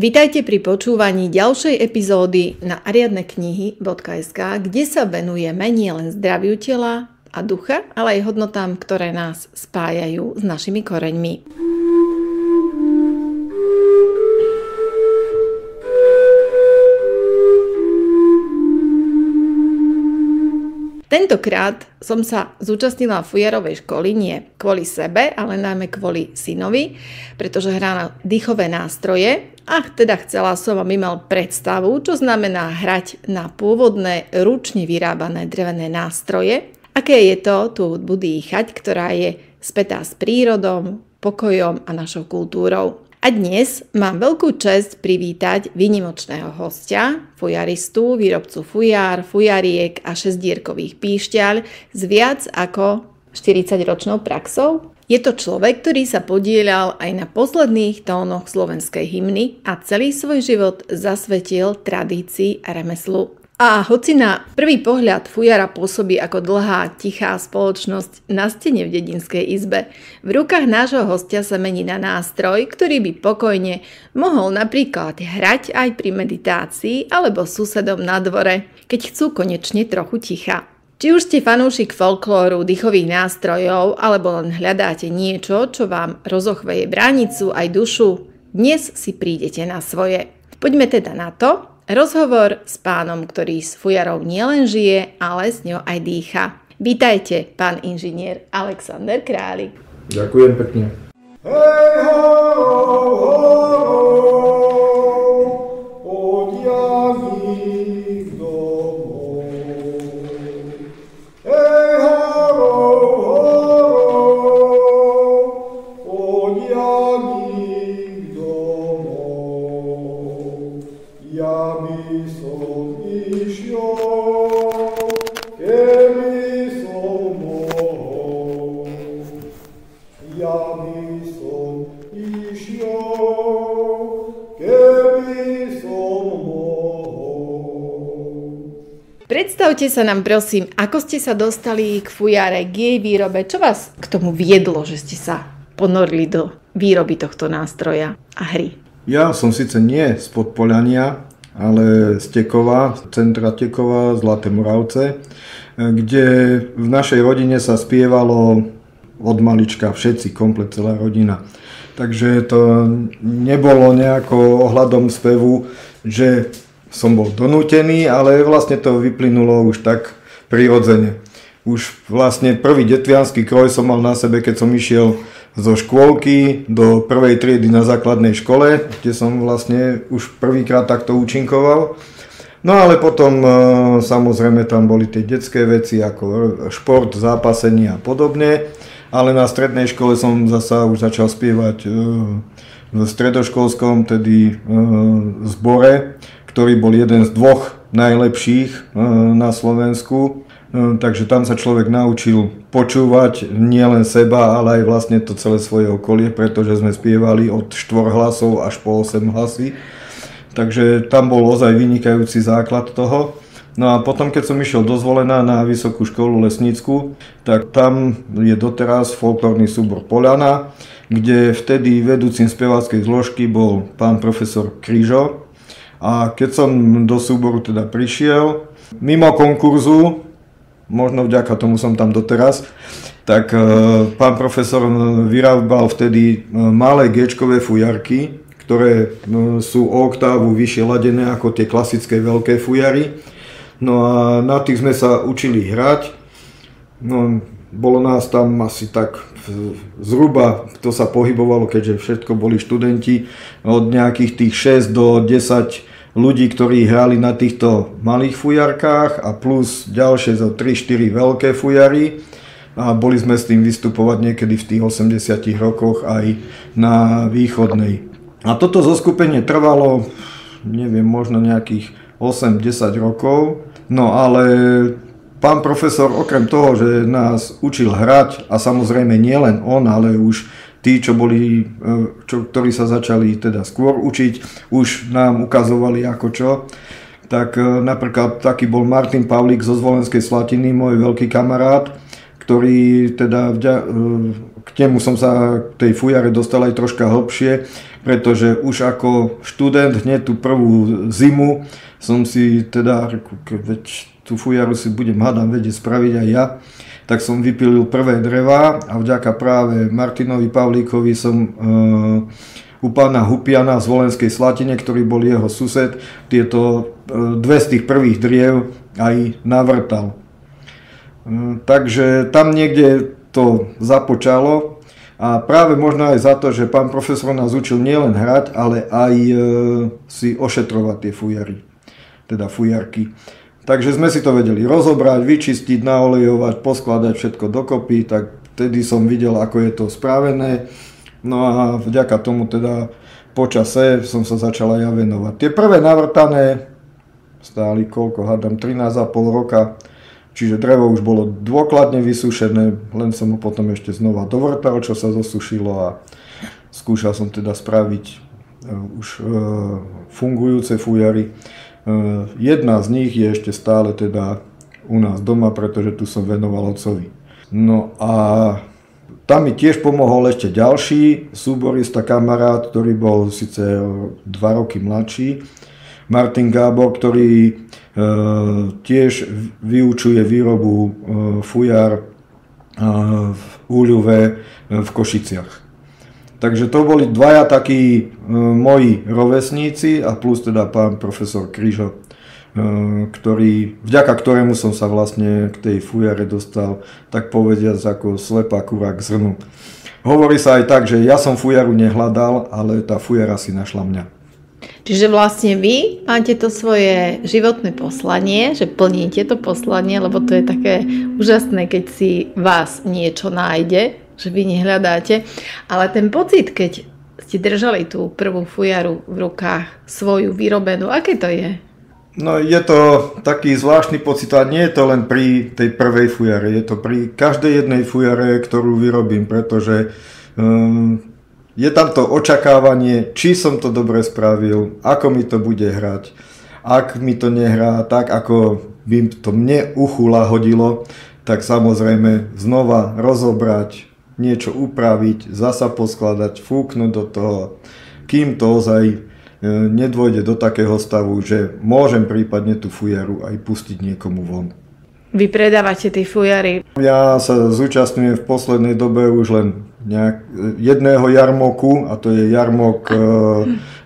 Vitajte pri počúvaní ďalšej epizódy na ariadneknihy.sk, kde sa venujeme nielen zdraviu tela a ducha, ale aj hodnotám, ktoré nás spájajú s našimi koreňmi. Tentokrát som sa zúčastnila fujarovej školy nie kvôli sebe, ale najmä kvôli synovi, pretože hrá na dýchové nástroje a teda chcela som, aby mal predstavu, čo znamená hrať na pôvodné ručne vyrábané drevené nástroje, aké je to tú hudbu dýchať, ktorá je spätá s prírodou, pokojom a našou kultúrou. A dnes mám veľkú česť privítať výnimočného hostia, fujaristu, výrobcu fujár, fujariek a šesťdierkových píšťaľ s viac ako 40-ročnou praxou. Je to človek, ktorý sa podieľal aj na posledných tónoch slovenskej hymny a celý svoj život zasvetil tradícii a remeslu. A hoci na prvý pohľad fujara pôsobí ako dlhá, tichá spoločnosť na stene v dedinskej izbe, v rukách nášho hostia sa mení na nástroj, ktorý by pokojne mohol napríklad hrať aj pri meditácii alebo susedom na dvore, keď chcú konečne trochu ticha. Či už ste fanúšik folklóru, dýchových nástrojov alebo len hľadáte niečo, čo vám rozochveje bránicu aj dušu, dnes si prídete na svoje. Poďme teda na to. Rozhovor s pánom, ktorý s fujarou nielen žije, ale s ňou aj dýcha. Vítajte, pán inžinier Alexander Králik. Ďakujem pekne. Predstavte sa nám prosím, ako ste sa dostali k fujare, k jej výrobe, čo vás k tomu viedlo, že ste sa ponorili do výroby tohto nástroja a hry? Ja som síce nie z Podpoľania, ale z Tekova, centra Tekova, Zlaté Moravce, kde v našej rodine sa spievalo od malička, všetci, komplet celá rodina. Takže to nebolo nejako ohľadom spevu, že som bol donútený, ale vlastne to vyplynulo už tak prirodzene. Už vlastne prvý detviansky kroj som mal na sebe, keď som išiel zo škôlky do prvej triedy na základnej škole, kde som vlastne už prvýkrát takto účinkoval. No ale potom samozrejme tam boli tie detské veci ako šport, zápasenie a podobne. Ale na strednej škole som zasa už začal spievať v stredoškolskom, tedy zbore, ktorý bol jeden z dvoch najlepších na Slovensku. Takže tam sa človek naučil počúvať nielen seba, ale aj vlastne to celé svoje okolie, pretože sme spievali od 4 hlasov až po 8 hlasy. Takže tam bol ozaj vynikajúci základ toho. No a potom, keď som išiel do Zvolena na Vysokú školu lesnícku, tak tam je doteraz folklórny súbor Poľana, kde vtedy vedúcim speváckej zložky bol pán profesor Kryžo. A keď som do súboru teda prišiel, mimo konkurzu, možno vďaka tomu som tam doteraz, tak pán profesor vyrábal vtedy malé G-čkové fujarky, ktoré sú o oktávu vyššie ladené ako tie klasické veľké fujary. No a na tých sme sa učili hrať. No, bolo nás tam asi tak zhruba, to sa pohybovalo, keďže všetko boli študenti, od nejakých tých 6 do 10 ľudí, ktorí hrali na týchto malých fujarkách a plus ďalšie za 3-4 veľké fujary. A boli sme s tým vystupovať niekedy v tých 80 rokoch aj na východnej. A toto zoskupenie trvalo, neviem, možno nejakých 8-10 rokov, no ale pán profesor okrem toho, že nás učil hrať, a samozrejme nie len on, ale už tí, ktorí sa začali teda skôr učiť, už nám ukazovali ako čo. Tak napríklad taký bol Martin Pavlík zo Zvolenskej Slatiny, môj veľký kamarát, ktorý teda k nemu som sa k tej fujare dostal aj troška hlbšie, pretože už ako študent hneď tú prvú zimu som si teda, veď tú fujaru si budem hádam vedieť spraviť aj ja, tak som vypilil prvé drevá a vďaka práve Martinovi Pavlíkovi som u pána Hupiana z Volenskej Slatine, ktorý bol jeho sused, tieto dve z tých prvých driev aj navrtal. Takže tam niekde to započalo a práve možno aj za to, že pán profesor nás učil nielen hrať, ale aj si ošetrovať tie fujary, teda fujarky. Takže sme si to vedeli rozobrať, vyčistiť, naolejovať, poskladať všetko dokopy, tak vtedy som videl, ako je to spravené. No a vďaka tomu teda po čase som sa začal aj ja venovať. Tie prvé navrtané stáli koľko, hádam 13,5 roka, čiže drevo už bolo dôkladne vysúšené, len som ho potom ešte znova dovrtal, čo sa zosušilo a skúšal som teda spraviť už fungujúce fujary. Jedna z nich je ešte stále teda u nás doma, pretože tu som venoval otcovi. No a tam mi tiež pomohol ešte ďalší súborista kamarát, ktorý bol síce 2 roky mladší, Martin Gábor, ktorý tiež vyučuje výrobu fujar v Úľuve v Košiciach. Takže to boli dvaja takí moji rovesníci a plus teda pán profesor Kryžo, vďaka ktorému som sa vlastne k tej fujare dostal, tak povediac ako slepá kura k zrnu. Hovorí sa aj tak, že ja som fujaru nehľadal, ale tá fujara si našla mňa. Čiže vlastne vy máte to svoje životné poslanie, že plníte to poslanie, lebo to je také úžasné, keď si vás niečo nájde, že vy nehľadáte, ale ten pocit, keď ste držali tú prvú fujaru v rukách, svoju vyrobenú, aké to je? No je to taký zvláštny pocit a nie je to len pri tej prvej fujare, je to pri každej jednej fujare, ktorú vyrobím, pretože je tam to očakávanie, či som to dobre spravil, ako mi to bude hrať. Ak mi to nehrá tak, ako by to mne uchu lahodilo, tak samozrejme znova rozobrať, niečo upraviť, zasa poskladať, fúknuť do toho, kým to ozaj nedôjde do takého stavu, že môžem prípadne tú fujaru aj pustiť niekomu von. Vy predávate tie fujary? Ja sa zúčastňujem v poslednej dobe už len jedného jarmoku, a to je jarmok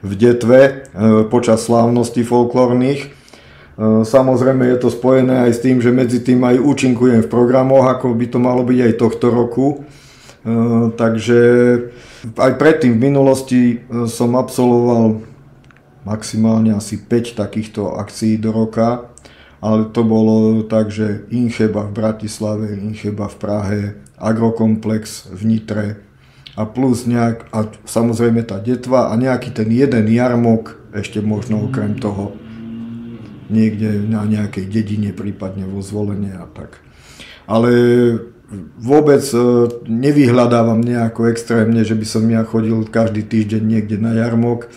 v Detve počas slávností folklórnych. Samozrejme je to spojené aj s tým, že medzi tým aj účinkujem v programoch, ako by to malo byť aj tohto roku. Takže aj predtým v minulosti som absolvoval maximálne asi 5 takýchto akcií do roka, ale to bolo tak, že Incheba v Bratislave, Incheba v Prahe, Agrokomplex v Nitre a plus a samozrejme tá Detva a nejaký ten jeden jarmok, ešte možno okrem toho niekde na nejakej dedine, prípadne vo Zvolenie a tak. Ale vôbec nevyhľadávam nejako extrémne, že by som ja chodil každý týždeň niekde na jarmok.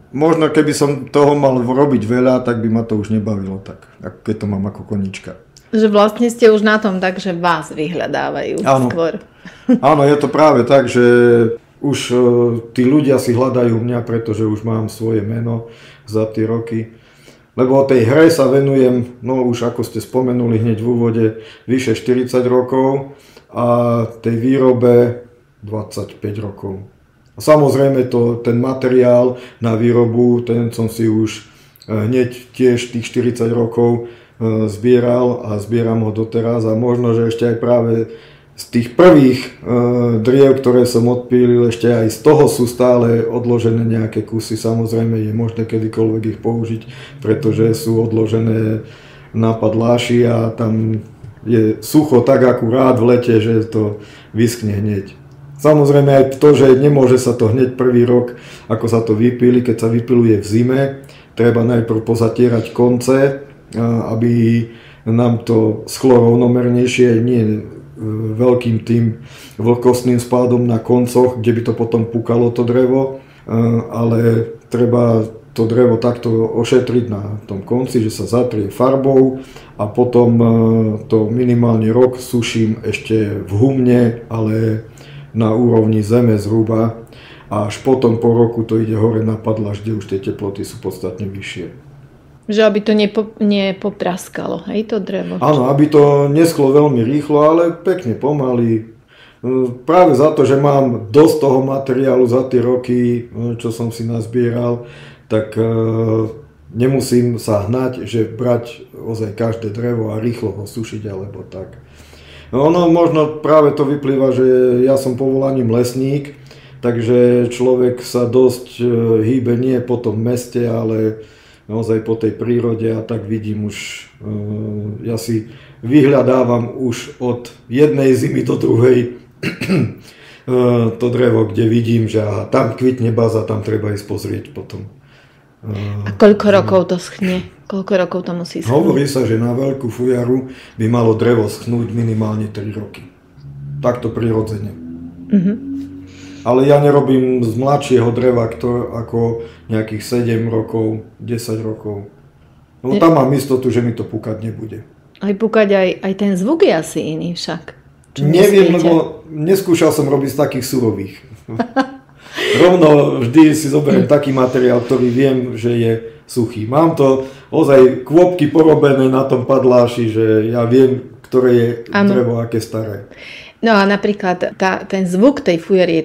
Možno keby som toho mal robiť veľa, tak by ma to už nebavilo tak, keď to mám ako konička. Že vlastne ste už na tom tak, že vás vyhľadávajú skôr. Áno, je to práve tak, že už tí ľudia si hľadajú mňa, pretože už mám svoje meno za tie roky. Lebo tej hre sa venujem, no už ako ste spomenuli hneď v úvode, vyše 40 rokov a tej výrobe 25 rokov. A samozrejme ten materiál na výrobu, ten som si už hneď tiež tých 40 rokov zbieral a zbieram ho doteraz a možno, že ešte aj práve z tých prvých driev, ktoré som odpílil, ešte aj z toho sú stále odložené nejaké kusy. Samozrejme je možné kedykoľvek ich použiť, pretože sú odložené na padláši a tam je sucho tak akurát v lete, že to vyschne hneď. Samozrejme aj to, že nemôže sa to hneď prvý rok, ako sa to vypíli, keď sa vypiluje v zime, treba najprv pozatierať konce, aby nám to schlo rovnomernejšie, nie veľkým tým vlhkostným spádom na koncoch, kde by to potom pukalo to drevo, ale treba to drevo takto ošetriť na tom konci, že sa zatrie farbou a potom to minimálne rok suším ešte v humne, ale na úrovni zeme zhruba a až potom po roku to ide hore na padlaž, kde už tie teploty sú podstatne vyššie. Že aby to nepopraskalo, hej, to drevo. Áno, aby to neschlo veľmi rýchlo, ale pekne pomaly. Práve za to, že mám dosť toho materiálu za tie roky, čo som si nazbieral, tak nemusím sa hnať, že brať ozaj každé drevo a rýchlo ho sušiť alebo tak. Ono možno práve to vyplýva, že ja som povolaním lesník, takže človek sa dosť hýbe nie po tom meste, ale naozaj po tej prírode a tak vidím už, ja si vyhľadávam už od jednej zimy do druhej to drevo, kde vidím, že aha, tam kvitne baza, tam treba ísť pozrieť potom. A koľko rokov to schne? Koľko rokov to musí schnúť? Hovorí sa, že na veľkú fujaru by malo drevo schnúť minimálne 3 roky. Takto prirodzene. Ale ja nerobím z mladšieho dreva ako nejakých 7 rokov, 10 rokov. No tam mám istotu, že mi to púkať nebude. Aj púkať, aj ten zvuk je asi iný však. Neviem, lebo neskúšal som robiť z takých surových. Rovno vždy si zoberiem taký materiál, ktorý viem, že je suchý. Mám to ozaj kvopky porobené na tom padláši, že ja viem, ktoré je drevo, aké staré. No a napríklad ten zvuk tej fujery je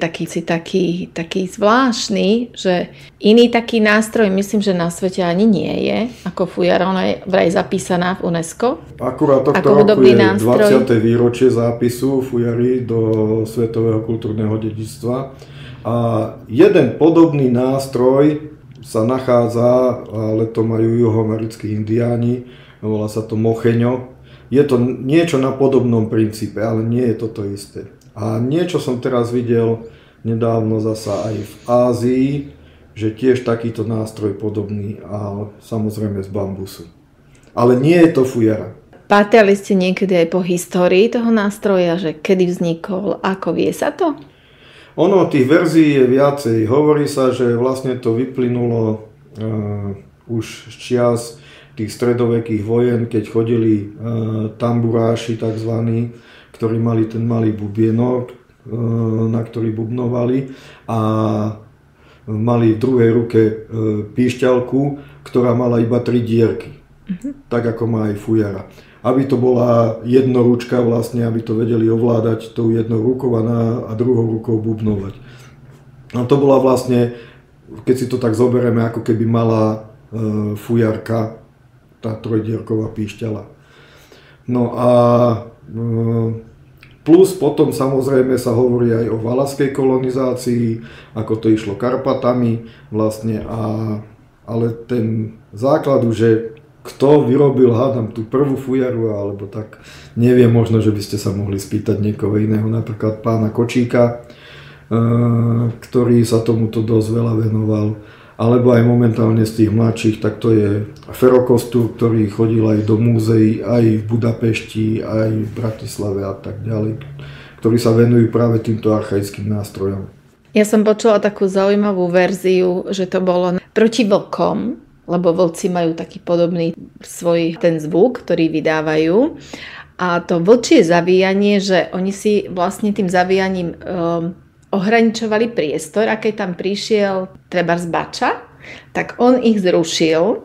taký zvláštny, že iný taký nástroj, myslím, že na svete ani nie je, ako fujara, ona je vraj zapísaná v UNESCO. Akurát tohto roku je nástroj. 20. výročie zápisu fujary do Svetového kultúrneho dedičstva. A jeden podobný nástroj sa nachádza, ale to majú juhoamerickí indiáni, volá sa to mocheňo. Je to niečo na podobnom princípe, ale nie je toto isté. A niečo som teraz videl nedávno zasa aj v Ázii, že tiež takýto nástroj podobný, a samozrejme z bambusu. Ale nie je to fujara. Patrali ste niekedy aj po histórii toho nástroja, že kedy vznikol, ako vie sa to? Ono, tých verzií je viacej. Hovorí sa, že vlastne to vyplynulo už z čias tých stredovekých vojen, keď chodili tamburáši takzvaní, ktorí mali ten malý bubienok, na ktorý bubnovali, a mali v druhej ruke píšťalku, ktorá mala iba 3 dierky, tak ako má aj fujara. Aby to bola jednoručka vlastne, aby to vedeli ovládať tou jednou rukou a druhou rukou bubnovať. A to bola vlastne, keď si to tak zoberieme, ako keby malá fujarka, tá trojdierková píšťala. No a plus potom samozrejme sa hovorí aj o valašskej kolonizácii, ako to išlo Karpatami vlastne, ale ten základu, že kto vyrobil, hádam, tú prvú fujaru, alebo tak, neviem, možno, že by ste sa mohli spýtať niekoho iného, napríklad pána Kočíka, ktorý sa tomuto dosť veľa venoval, alebo aj momentálne z tých mladších, tak to je Ferokostur, ktorý chodil aj do múzeí, aj v Budapešti, aj v Bratislave a tak ďalej, ktorí sa venujú práve týmto archaickým nástrojom. Ja som počula takú zaujímavú verziu, že to bolo proti vlkom, lebo vlci majú taký podobný svoj ten zvuk, ktorý vydávajú. A to vlčie zavíjanie, že oni si vlastne tým zavíjaním ohraničovali priestor, a keď tam prišiel trebárs bača, tak on ich zrušil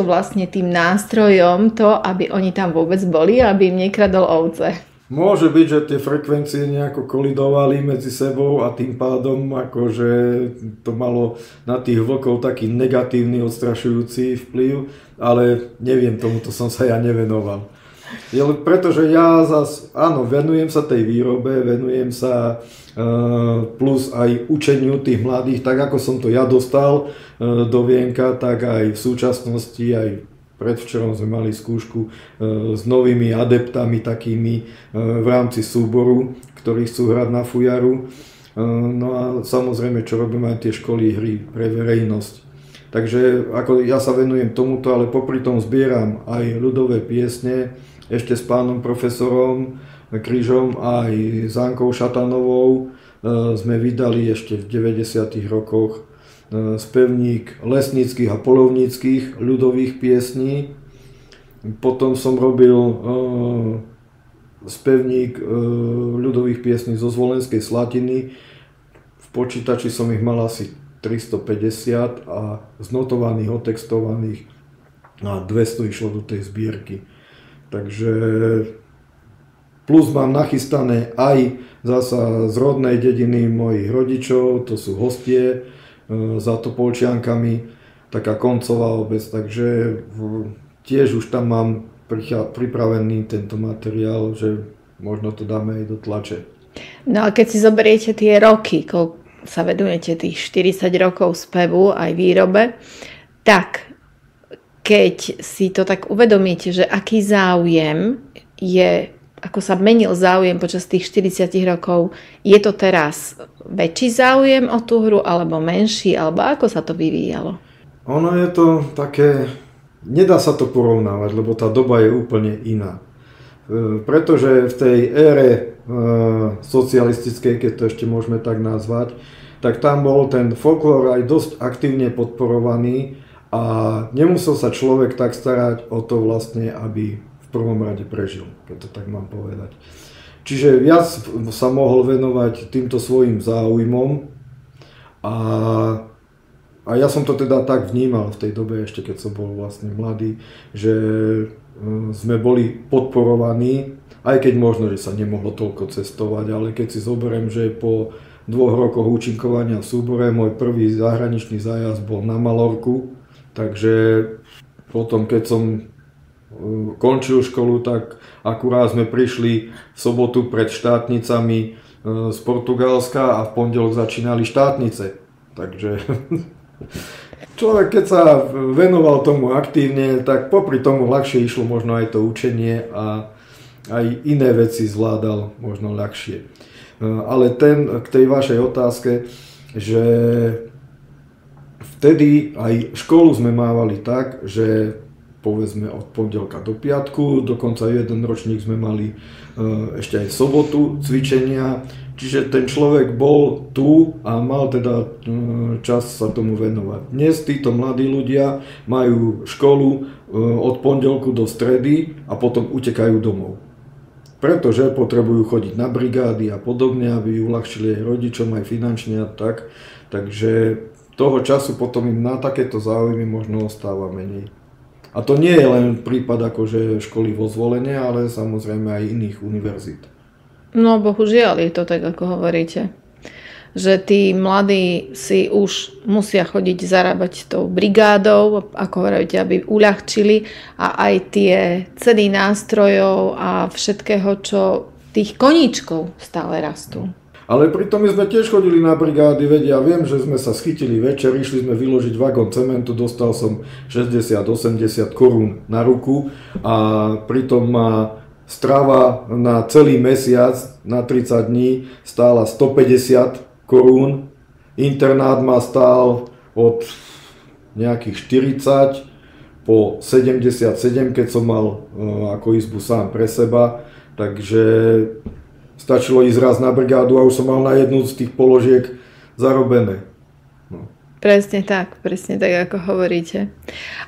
vlastne tým nástrojom to, aby oni tam vôbec boli, aby im nekradol ovce. Môže byť, že tie frekvencie nejako kolidovali medzi sebou a tým pádom akože to malo na tých vlkov taký negatívny, odstrašujúci vplyv, ale neviem, tomuto som sa ja nevenoval. Pretože ja zas, áno, venujem sa tej výrobe, venujem sa plus aj učeniu tých mladých, tak ako som to ja dostal do vienka, tak aj v súčasnosti, aj predvčerom sme mali skúšku s novými adeptami takými v rámci súboru, ktorí chcú hrať na fujaru. No a samozrejme, čo robíme aj tie školy hry pre verejnosť. Takže ako ja sa venujem tomuto, ale popri tom zbieram aj ľudové piesne, ešte s pánom profesorom Krížom aj s Ankou Šatanovou sme vydali ešte v 90. rokoch spevník lesníckych a poľovníckych ľudových piesní. Potom som robil spevník ľudových piesní zo Zvolenskej Slatiny. V počítači som ich mal asi 350 a znotovaných, otextovaných a 200 išlo do tej zbierky. Takže plus mám nachystané aj zasa z rodnej dediny mojich rodičov, to sú Hostie za Topolčiankami, taká koncová obec, takže tiež už tam mám pripravený tento materiál, že možno to dáme aj do tlače. No a keď si zoberiete tie roky, sa venujete tých 40 rokov spevu aj výrobe, tak keď si to tak uvedomíte, že aký záujem je, ako sa menil záujem počas tých 40 rokov, je to teraz väčší záujem o tú hru alebo menší, alebo ako sa to vyvíjalo? Ono je to také, nedá sa to porovnávať, lebo tá doba je úplne iná. Pretože v tej ére socialistickej, keď to ešte môžeme tak nazvať, tak tam bol ten folklór aj dosť aktívne podporovaný a nemusel sa človek tak starať o to vlastne, aby v prvom rade prežil, keď to tak mám povedať. Čiže viac sa mohol venovať týmto svojim záujmom a ja som to teda tak vnímal v tej dobe, ešte keď som bol vlastne mladý, že sme boli podporovaní, aj keď možno, že sa nemohlo toľko cestovať, ale keď si zoberiem, že po 2 rokoch účinkovania v súbore môj prvý zahraničný zájazd bol na Malorku, takže potom keď som končil školu, tak akurát sme prišli v sobotu pred štátnicami z Portugalska a v pondelok začínali štátnice. Takže človek, keď sa venoval tomu aktívne, tak popri tomu ľahšie išlo možno aj to učenie a aj iné veci zvládal možno ľahšie. Ale k tej vašej otázke, že vtedy aj školu sme mávali tak, že povedzme od pondelka do piatku, dokonca jeden ročník sme mali ešte aj sobotu cvičenia, čiže ten človek bol tu a mal teda čas sa tomu venovať. Dnes títo mladí ľudia majú školu od pondelku do stredy a potom utekajú domov. Pretože potrebujú chodiť na brigády a podobne, aby uľahčili aj rodičom, aj finančne a tak. Takže toho času potom im na takéto záujmy možno ostáva menej. A to nie je len prípad akože školy vo Zvolene, ale samozrejme aj iných univerzít. No bohužiaľ je to tak, ako hovoríte. Že tí mladí si už musia chodiť zarábať tou brigádou, ako hovoríte, aby uľahčili a aj tie ceny nástrojov a všetkého, čo tých koníčkov stále rastú. Ale pritom my sme tiež chodili na brigády, veď ja viem, že sme sa schytili večer, išli sme vyložiť vagón cementu, dostal som 60-80 korún na ruku a pritom ma strava na celý mesiac, na 30 dní stála 150 korún. Internát ma stál od nejakých 40 po 77, keď som mal ako izbu sám pre seba, takže stačilo ísť raz na brigádu a už som mal na jednu z tých položiek zarobené. No. Presne tak, ako hovoríte.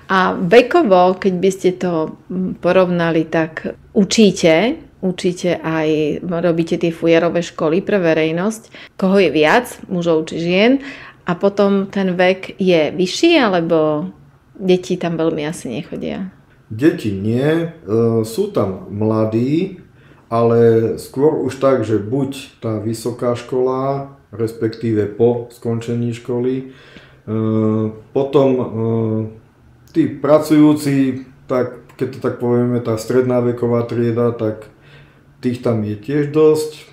A vekovo, keď by ste to porovnali, tak učíte aj, robíte tie fujarové školy pre verejnosť. Koho je viac, mužov či žien? A potom ten vek je vyšší, alebo deti tam veľmi asi nechodia? Deti nie, sú tam mladí, ale skôr už tak, že buď tá vysoká škola, respektíve po skončení školy, potom tí pracujúci, tak keď to tak povieme, tá stredná veková trieda, tak tých tam je tiež dosť.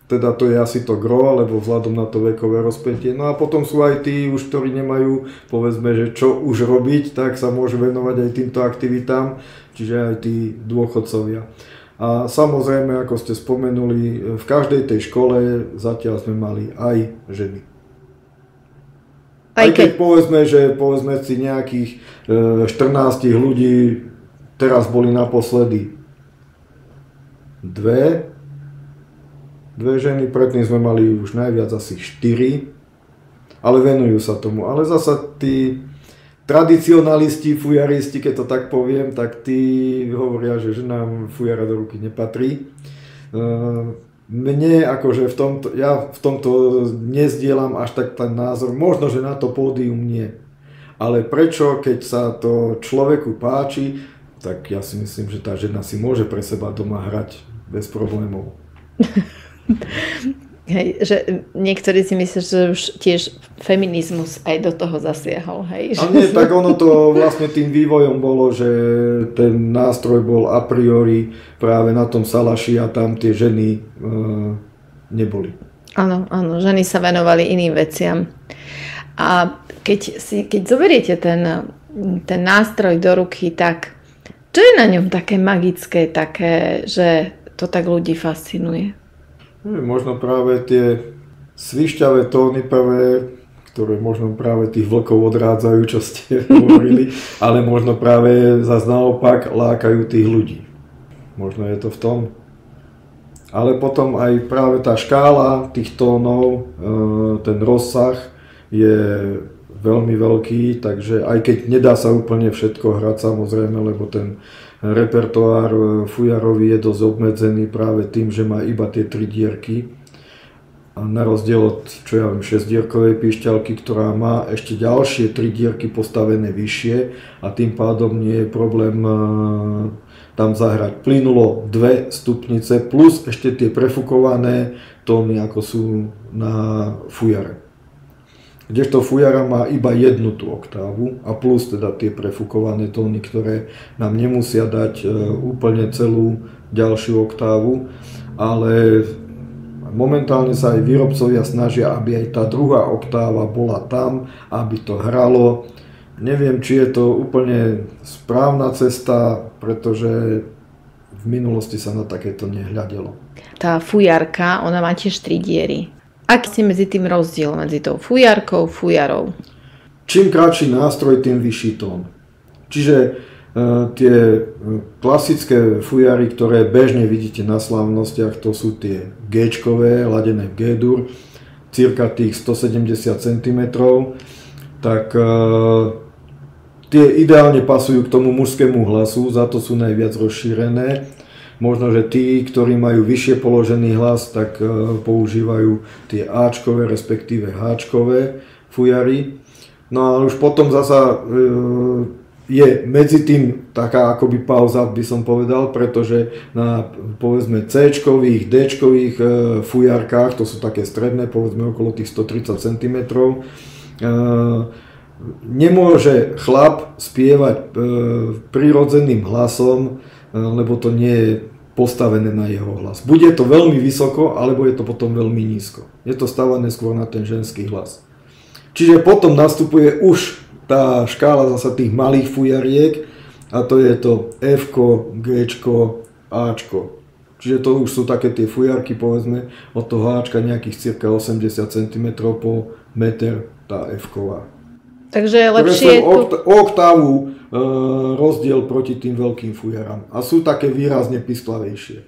Teda to je asi to gro, alebo vzhľadom na to vekové rozpätie. No a potom sú aj tí už, ktorí nemajú, povedzme, že čo už robiť, tak sa môžu venovať aj týmto aktivitám, čiže aj tí dôchodcovia. A samozrejme, ako ste spomenuli, v každej tej škole zatiaľ sme mali aj ženy. Aj keď povedzme si nejakých 14 ľudí, teraz boli naposledy dve ženy, predtým sme mali už najviac asi 4, ale venujú sa tomu. Ale zasa tí tradicionalisti, fujaristi, keď to tak poviem, tak tí hovoria, že ženám fujara do ruky nepatrí. Mne akože ja v tomto nezdielam až tak ten názor, možno, že na to pódium nie. Ale prečo, keď sa to človeku páči, tak ja si myslím, že tá žena si môže pre seba doma hrať bez problémov. Hej, že niektorí si myslia, že už tiež feminizmus aj do toho zasiahol. Hej, že... A nie, tak ono to vlastne tým vývojom bolo, že ten nástroj bol a priori práve na tom salaši a tam tie ženy neboli. Áno, ženy sa venovali iným veciam. A keď zoberiete ten nástroj do ruky, tak čo je na ňom také magické, také, že to tak ľudí fascinuje? Možno práve tie svišťavé tóny prvé, ktoré možno práve tých vlkov odrádzajú, čo ste hovorili, ale možno práve zase naopak lákajú tých ľudí. Možno je to v tom. Ale potom aj práve tá škála tých tónov, ten rozsah je veľmi veľký, takže aj keď nedá sa úplne všetko hrať samozrejme, lebo ten repertoár fujarový je dosť obmedzený práve tým, že má iba tie 3 dierky. A na rozdiel od, 6-dierkovej píšťalky, ktorá má ešte ďalšie 3 dierky postavené vyššie a tým pádom nie je problém tam zahrať plynulo 2 stupnice plus ešte tie prefúkované tóny, ako sú na fujare. Kdežto fujara má iba jednu tú oktávu a plus teda tie prefúkované tóny, ktoré nám nemusia dať úplne celú ďalšiu oktávu, ale momentálne sa aj výrobcovia snažia, aby aj tá druhá oktáva bola tam, aby to hralo. Neviem, či je to úplne správna cesta, pretože v minulosti sa na takéto nehľadelo. Tá fujarka, ona má tiež 3 diery. Aký je medzi tým rozdiel medzi tou fujarkou, fujarou? Čím kratší nástroj, tým vyšší tón. Čiže tie klasické fujary, ktoré bežne vidíte na slávnostiach, to sú tie G-čkové, ladené v G-dur, cirka tých 170 cm, tak tie ideálne pasujú k tomu mužskému hlasu, za to sú najviac rozšírené. Možno, že tí, ktorí majú vyššie položený hlas, tak používajú tie Ačkové, respektíve Háčkové fujary. No a už potom zasa je medzi tým taká akoby pauza, by som povedal, pretože na povedzme C-čkových, D-čkových fujarkách, to sú také stredné, povedzme okolo tých 130 cm, nemôže chlap spievať prirodzeným hlasom, lebo to nie je postavené na jeho hlas. Buď je to veľmi vysoko, alebo je to potom veľmi nízko. Je to stavané skôr na ten ženský hlas. Čiže potom nastupuje už tá škála zasa tých malých fujariek a to je to F-ko, G-čko, A-čko. Čiže to už sú také tie fujarky, povedzme, od toho Ačka nejakých cirka 80 cm po meter tá F-ková. Takže je lepšie oktávu rozdiel proti tým veľkým fujarám. A sú také výrazne pisklavejšie,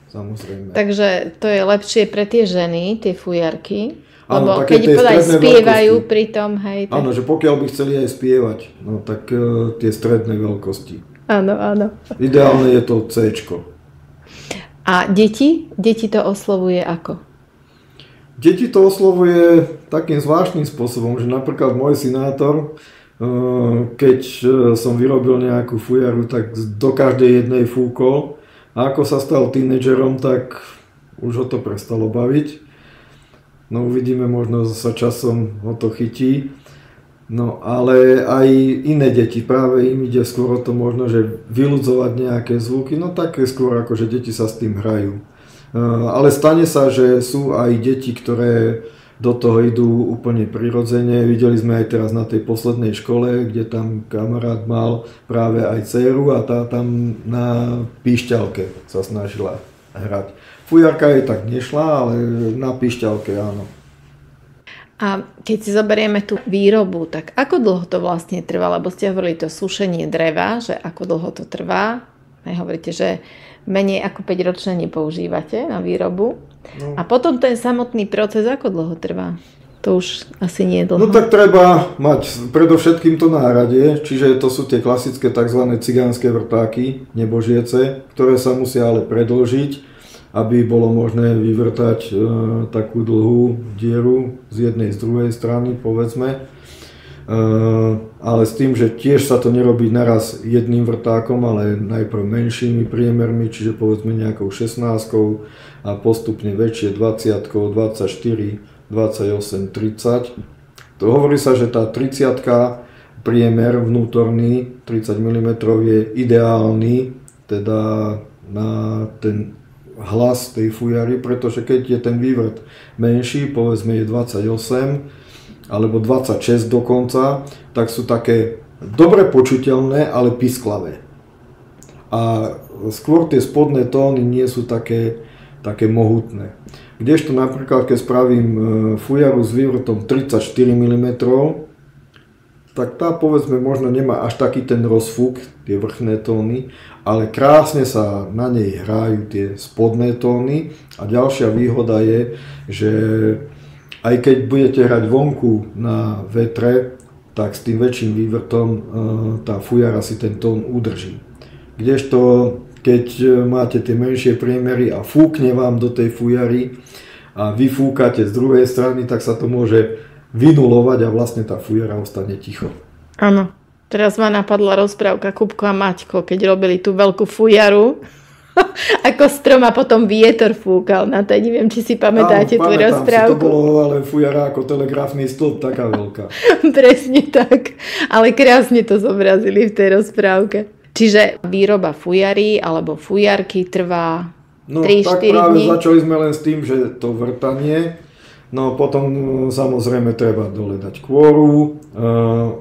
samozrejme. Takže to je lepšie pre tie ženy, tie fujarky. Áno, lebo keď podaj spievajú pri tom, hej. Tak... Áno, že pokiaľ by chceli aj spievať, no tak tie stredné veľkosti. Áno, áno. Ideálne je to C-čko. A deti? Deti to oslovuje ako? Deti to oslovuje takým zvláštnym spôsobom, že napríklad môj synátor, keď som vyrobil nejakú fujaru, tak do každej jednej fúkol. A ako sa stal tínedžerom, tak už ho to prestalo baviť. No uvidíme, možno sa časom ho to chytí. No ale aj iné deti, práve im ide skôr o to možno, že vyludzovať nejaké zvuky, no také skôr ako, že deti sa s tým hrajú. Ale stane sa, že sú aj deti, ktoré do toho idú úplne prirodzene. Videli sme aj teraz na tej poslednej škole, kde tam kamarát mal práve aj dcéru a tá tam na píšťalke sa snažila hrať. Fujarka jej tak nešla, ale na píšťalke áno. A keď si zoberieme tú výrobu, tak ako dlho to vlastne trvá? Lebo ste hovorili to sušenie dreva, že ako dlho to trvá. Aj hovoríte, že menej ako 5 ročne nepoužívate na výrobu. No. A potom ten samotný proces ako dlho trvá? To už asi nie je dlho. No tak treba mať predovšetkým to náradie, čiže to sú tie klasické tzv. Cigánske vrtáky, nebožiece, ktoré sa musia ale predĺžiť, aby bolo možné vyvrtať takú dlhú dieru z jednej, z druhej strany, povedzme. Ale s tým, že tiež sa to nerobí naraz jedným vrtákom, ale najprv menšími priemermi, čiže povedzme nejakou 16 a postupne väčšie 20, 24, 28, 30. To hovorí sa, že tá 30 priemer vnútorný 30 mm je ideálny, teda na ten hlas tej fujary, pretože keď je ten vývrt menší, povedzme je 28 alebo 26 dokonca, tak sú také dobre počuteľné, ale pisklavé. A skôr tie spodné tóny nie sú také mohutné. Kdežto napríklad, keď spravím fujaru s vývrtom 34 mm, tak tá povedzme možno nemá až taký ten rozfúk, tie vrchné tóny, ale krásne sa na nej hrajú tie spodné tóny. A ďalšia výhoda je, že aj keď budete hrať vonku na vetre, tak s tým väčším vývrtom tá fujara si ten tón udrží. Kdežto keď máte tie menšie priemery a fúkne vám do tej fujary a vy fúkate z druhej strany, tak sa to môže vynulovať a vlastne tá fujara ostane ticho. Áno, teraz ma napadla rozprávka Kupko a Maťko, keď robili tú veľkú fujaru ako strom a potom vietor fúkal na to. Neviem, či si pamätáte tú rozprávku. To bolo ale fujara ako telegrafný stĺp, taká veľká. Presne tak, ale krásne to zobrazili v tej rozprávke. Čiže výroba fujary alebo fujarky trvá 3-4 dní? No tak práve začali sme len s tým, že to vrtanie, no potom samozrejme treba dole dať kôru,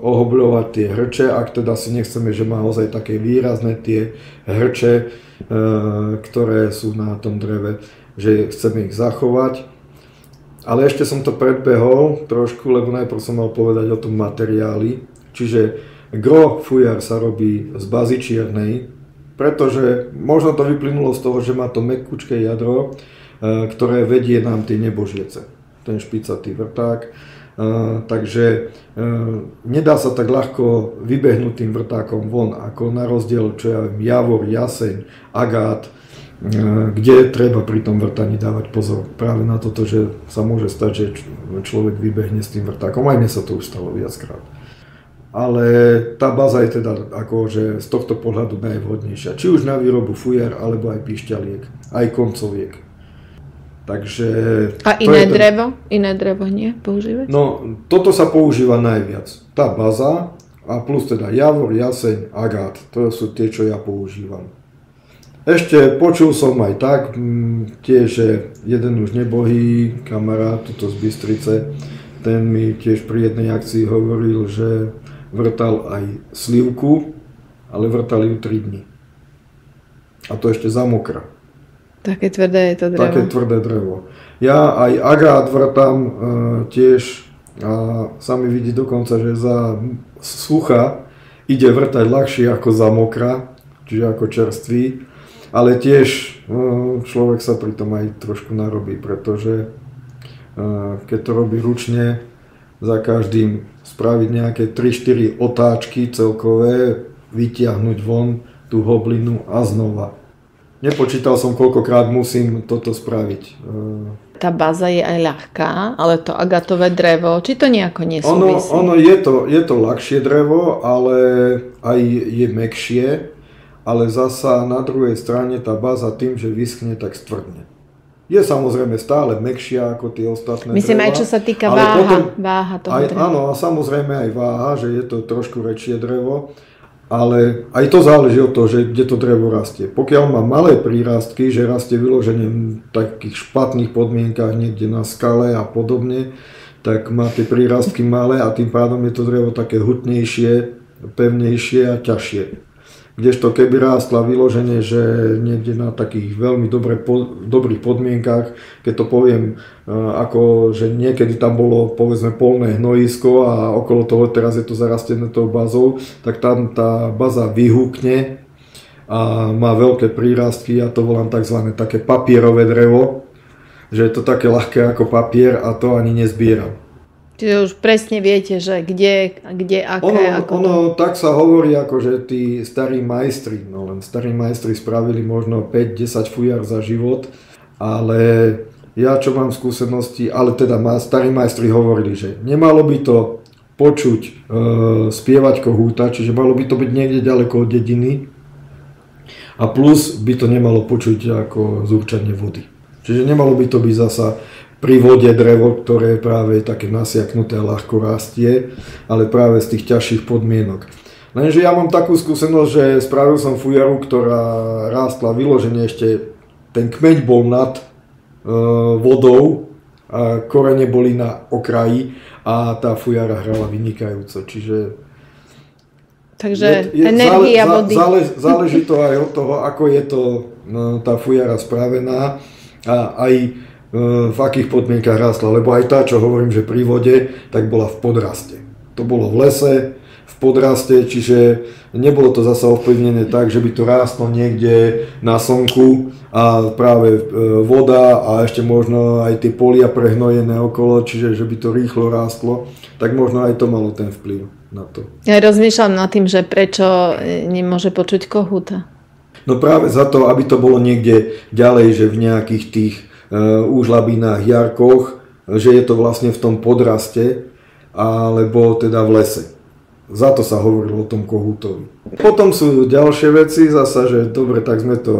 ohobľovať tie hrče, ak teda si nechceme, že má ozaj také výrazné tie hrče, ktoré sú na tom dreve, že chceme ich zachovať. Ale ešte som to predbehol trošku, lebo najprv som mal povedať o tom materiáli, čiže gro fujar sa robí z bazy čiernej, pretože možno to vyplynulo z toho, že má to mäkkučké jadro, ktoré vedie nám tie nebožiece, ten špicatý vrták. Takže nedá sa tak ľahko vybehnúť tým vrtákom von, ako na rozdiel, čo ja viem, javor, jaseň, agát, kde treba pri tom vrtaní dávať pozor práve na toto, že sa môže stať, že človek vybehne s tým vrtákom. Aj mne sa to už stalo viackrát. Ale tá baza je teda akože z tohto pohľadu najvhodnejšia. Či už na výrobu fujar, alebo aj píšťaliek, aj koncoviek. Takže... A iné drevo? Iné drevo nie používať? No, toto sa používa najviac. Tá baza a plus teda javor, jaseň, agát. To sú tie, čo ja používam. Ešte počul som aj tak, tiež, že jeden už nebohý kamarát, tuto z Bystrice, ten mi tiež pri jednej akcii hovoril, že vrtal aj slivku, ale vrtal ju 3 dni. A to ešte za mokra. Také tvrdé je to drevo. Také tvrdé drevo. Ja aj agát vrtám tiež a sa mi vidí dokonca, že za sucha ide vrtať ľahšie ako za mokra, čiže ako čerstvý. Ale tiež človek sa pri tom aj trošku narobí, pretože keď to robí ručne, za každým spraviť nejaké 3-4 otáčky celkové, vytiahnuť von tú hoblinu a znova. Nepočítal som, koľkokrát musím toto spraviť. Tá baza je aj ľahká, ale to agatové drevo, či to nejako nesúvisí? Ono je to ľahšie drevo, ale aj je mäkšie, ale zasa na druhej strane tá baza tým, že vyschne, tak stvrdne. Je samozrejme stále mäkšia ako tie ostatné Myslím dreva. Aj čo sa týka váha toho dreva. Áno, a samozrejme aj váha, že je to trošku väčšie drevo, Ale aj to záleží od toho, že kde to drevo rastie. Pokiaľ má malé prírastky, že rastie vyloženie v takých špatných podmienkach niekde na skale a podobne, tak má tie prírastky malé a tým pádom je to drevo také hutnejšie, pevnejšie a ťažšie. Kdežto keby rástla vyloženie, že niekde na takých veľmi dobrých podmienkach, keď to poviem, ako že niekedy tam bolo povedzme polné hnojisko a okolo toho teraz je to zarastené tou bazou, tak tam tá baza vyhúkne a má veľké prírastky, ja to volám tzv. Také papierové drevo, že je to také ľahké ako papier a to ani nezbieram. Čiže už presne viete, že kde aké, ako... Ono tak sa hovorí, ako že tí starí majstri, no len starí majstri spravili možno 5-10 fujar za život, ale ja čo mám skúsenosti, ale teda starí majstri hovorili, že nemalo by to počuť spievať kohúta, čiže malo by to byť niekde ďaleko od dediny a plus by to nemalo počuť ako zúrčanie vody. Čiže nemalo by to byť zasa pri vode drevo, ktoré je práve také nasiaknuté a ľahko rastie, ale práve z tých ťažších podmienok. Lenže ja mám takú skúsenosť, že spravil som fujaru, ktorá rástla vyložene ešte, ten kmeň bol nad vodou, a korene boli na okraji a tá fujara hrala vynikajúco. Čiže takže energia vody. Záleží to aj od toho, ako je to tá fujara spravená a aj v akých podmienkach rástla, lebo aj tá, čo hovorím, že pri vode, tak bola v podraste. To bolo v lese, v podraste, čiže nebolo to zasa ovplyvnené tak, že by to rástlo niekde na slnku a práve voda a ešte možno aj tie polia prehnojené okolo, čiže že by to rýchlo rástlo, tak možno aj to malo ten vplyv na to. Ja rozmýšľam nad tým, že prečo nemôže počuť kohúta. No práve za to, aby to bolo niekde ďalej, že v nejakých tých úžlabinách, jarkoch, že je to vlastne v tom podraste alebo teda v lese. Za to sa hovorilo o tom kohútovi. Potom sú ďalšie veci, zasa, že dobre, tak sme to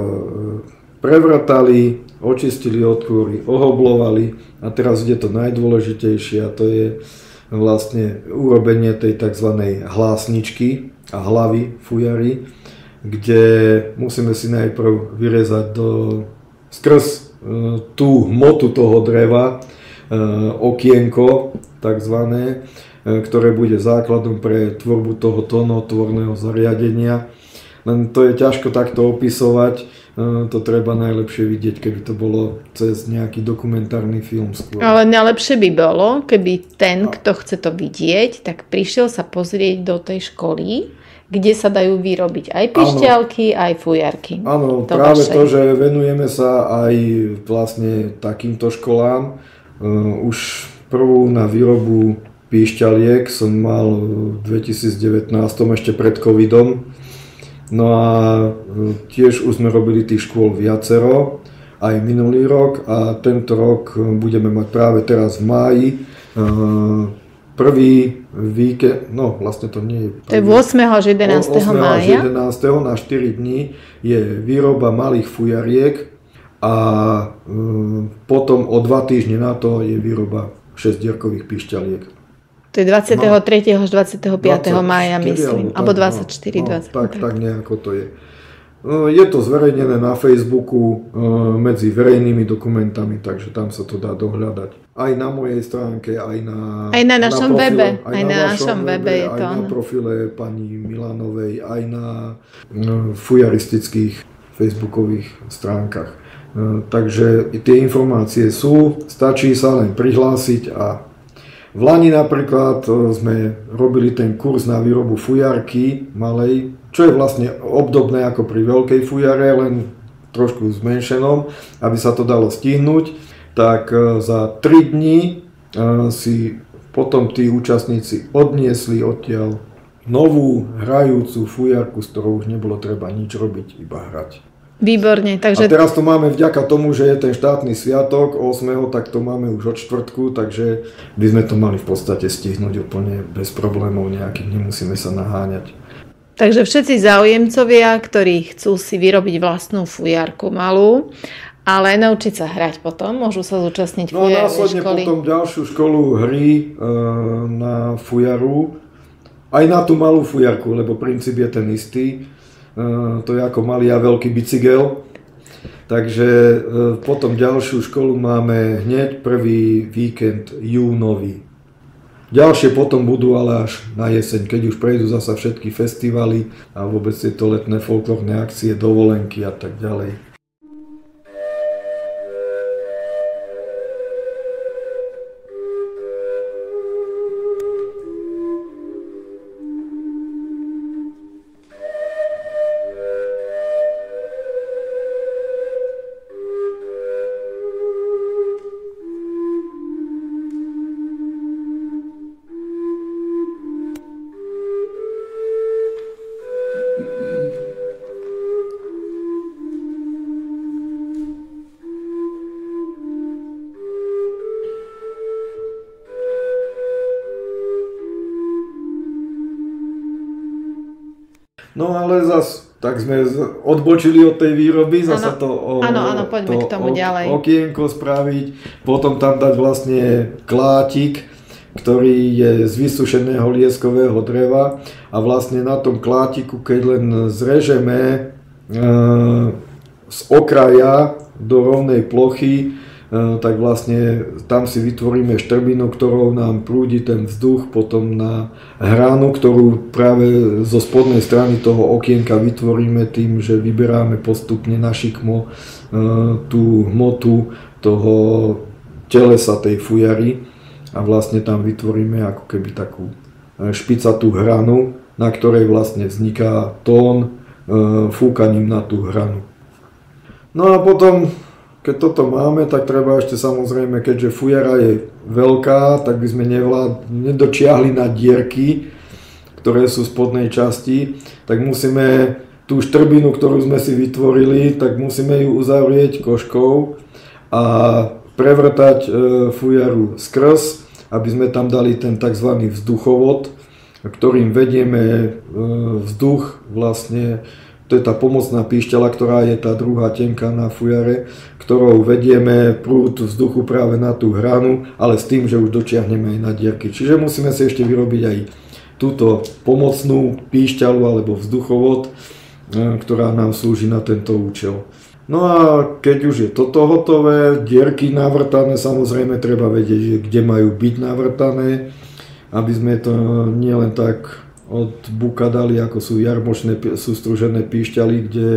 prevrtali, očistili odkúry, ohoblovali a teraz ide to najdôležitejšie a to je vlastne urobenie tej tzv. Hlásničky a hlavy fujary, kde musíme si najprv vyrezať skrz tú hmotu toho dreva, okienko takzvané, ktoré bude základom pre tvorbu toho tónotvorného zariadenia. Len to je ťažko takto opisovať, to treba najlepšie vidieť, keby to bolo cez nejaký dokumentárny film skôr. Ale najlepšie by bolo, keby ten, kto chce to vidieť, tak prišiel sa pozrieť do tej školy, kde sa dajú vyrobiť aj pišťalky, aj fujarky. Áno, práve to, že venujeme sa aj vlastne takýmto školám. Už prvú na výrobu pišťaliek som mal v 2019, ešte pred covidom. No a tiež už sme robili tých škôl viacero, aj minulý rok a tento rok budeme mať práve teraz v máji prvý víkend, no vlastne to nie je prvý. To je 8. až 11. mája. 8. až 11. na 4 dní je výroba malých fujariek a potom o 2 týždne na to je výroba 6-dierkových pišťaliek. To je 23. až 25. mája, myslím. Alebo 24, 20. Tak nejako to je. Je to zverejnené na Facebooku medzi verejnými dokumentami, takže tam sa to dá dohľadať. Aj na mojej stránke, aj na našom webe. Aj na našom webe, aj na profile pani Milanovej, aj na fujaristických facebookových stránkach. Takže tie informácie sú, stačí sa len prihlásiť a v Lani napríklad sme robili ten kurz na výrobu fujarky malej, čo je vlastne obdobné ako pri veľkej fujare, len trošku zmenšenom, aby sa to dalo stihnúť. Tak za 3 dní si potom tí účastníci odniesli odtiaľ novú hrajúcu fujarku, s ktorou už nebolo treba nič robiť, iba hrať. Výborne, takže... A teraz to máme vďaka tomu, že je ten štátny sviatok 8. tak to máme už od štvrtku, takže by sme to mali v podstate stihnúť úplne bez problémov nejakých, nemusíme sa naháňať. Takže všetci záujemcovia, ktorí chcú si vyrobiť vlastnú fujarku malú, ale naučiť sa hrať potom, môžu sa zúčastniť fujarovej školy. No následne potom ďalšiu školu hry na fujaru aj na tú malú fujarku, lebo princíp je ten istý. To je ako malý a veľký bicykel. Takže potom ďalšiu školu máme hneď prvý víkend júnový. Ďalšie potom budú ale až na jeseň, keď už prejdú zasa všetky festivaly a vôbec tieto letné folklórne akcie, dovolenky a tak ďalej. No ale zas, tak sme odbočili od tej výroby, zasa áno, poďme k tomu ďalej. Okienko spraviť, potom tam dať vlastne klátik, ktorý je z vysušeného lieskového dreva a vlastne na tom klátiku, keď len zrežeme z okraja do rovnej plochy, tak vlastne tam si vytvoríme štrbinu, ktorou nám prúdi ten vzduch potom na hranu, ktorú práve zo spodnej strany toho okienka vytvoríme tým, že vyberáme postupne na šikmo tú hmotu toho telesa tej fujary a vlastne tam vytvoríme ako keby takú špicatú hranu, na ktorej vlastne vzniká tón fúkaním na tú hranu. No a potom, keď toto máme, tak treba ešte samozrejme, keďže fujara je veľká, tak by sme nedočiahli na dierky, ktoré sú v spodnej časti, tak musíme tú štrbinu, ktorú sme si vytvorili, tak musíme ju uzavrieť koškou a prevrtať fujaru skrz, aby sme tam dali ten tzv. Vzduchovod, ktorým vedieme vzduch vlastne. To je tá pomocná píšťala, ktorá je tá druhá tenka na fujare, ktorou vedieme prúd vzduchu práve na tú hranu, ale s tým, že už dočiahneme aj na dierky. Čiže musíme si ešte vyrobiť aj túto pomocnú píšťalu alebo vzduchovod, ktorá nám slúži na tento účel. No a keď už je toto hotové, dierky navrtané, samozrejme treba vedieť, že kde majú byť navrtané, aby sme to nielen tak od buka dali, ako sú jarmočné sústružené píšťaly, kde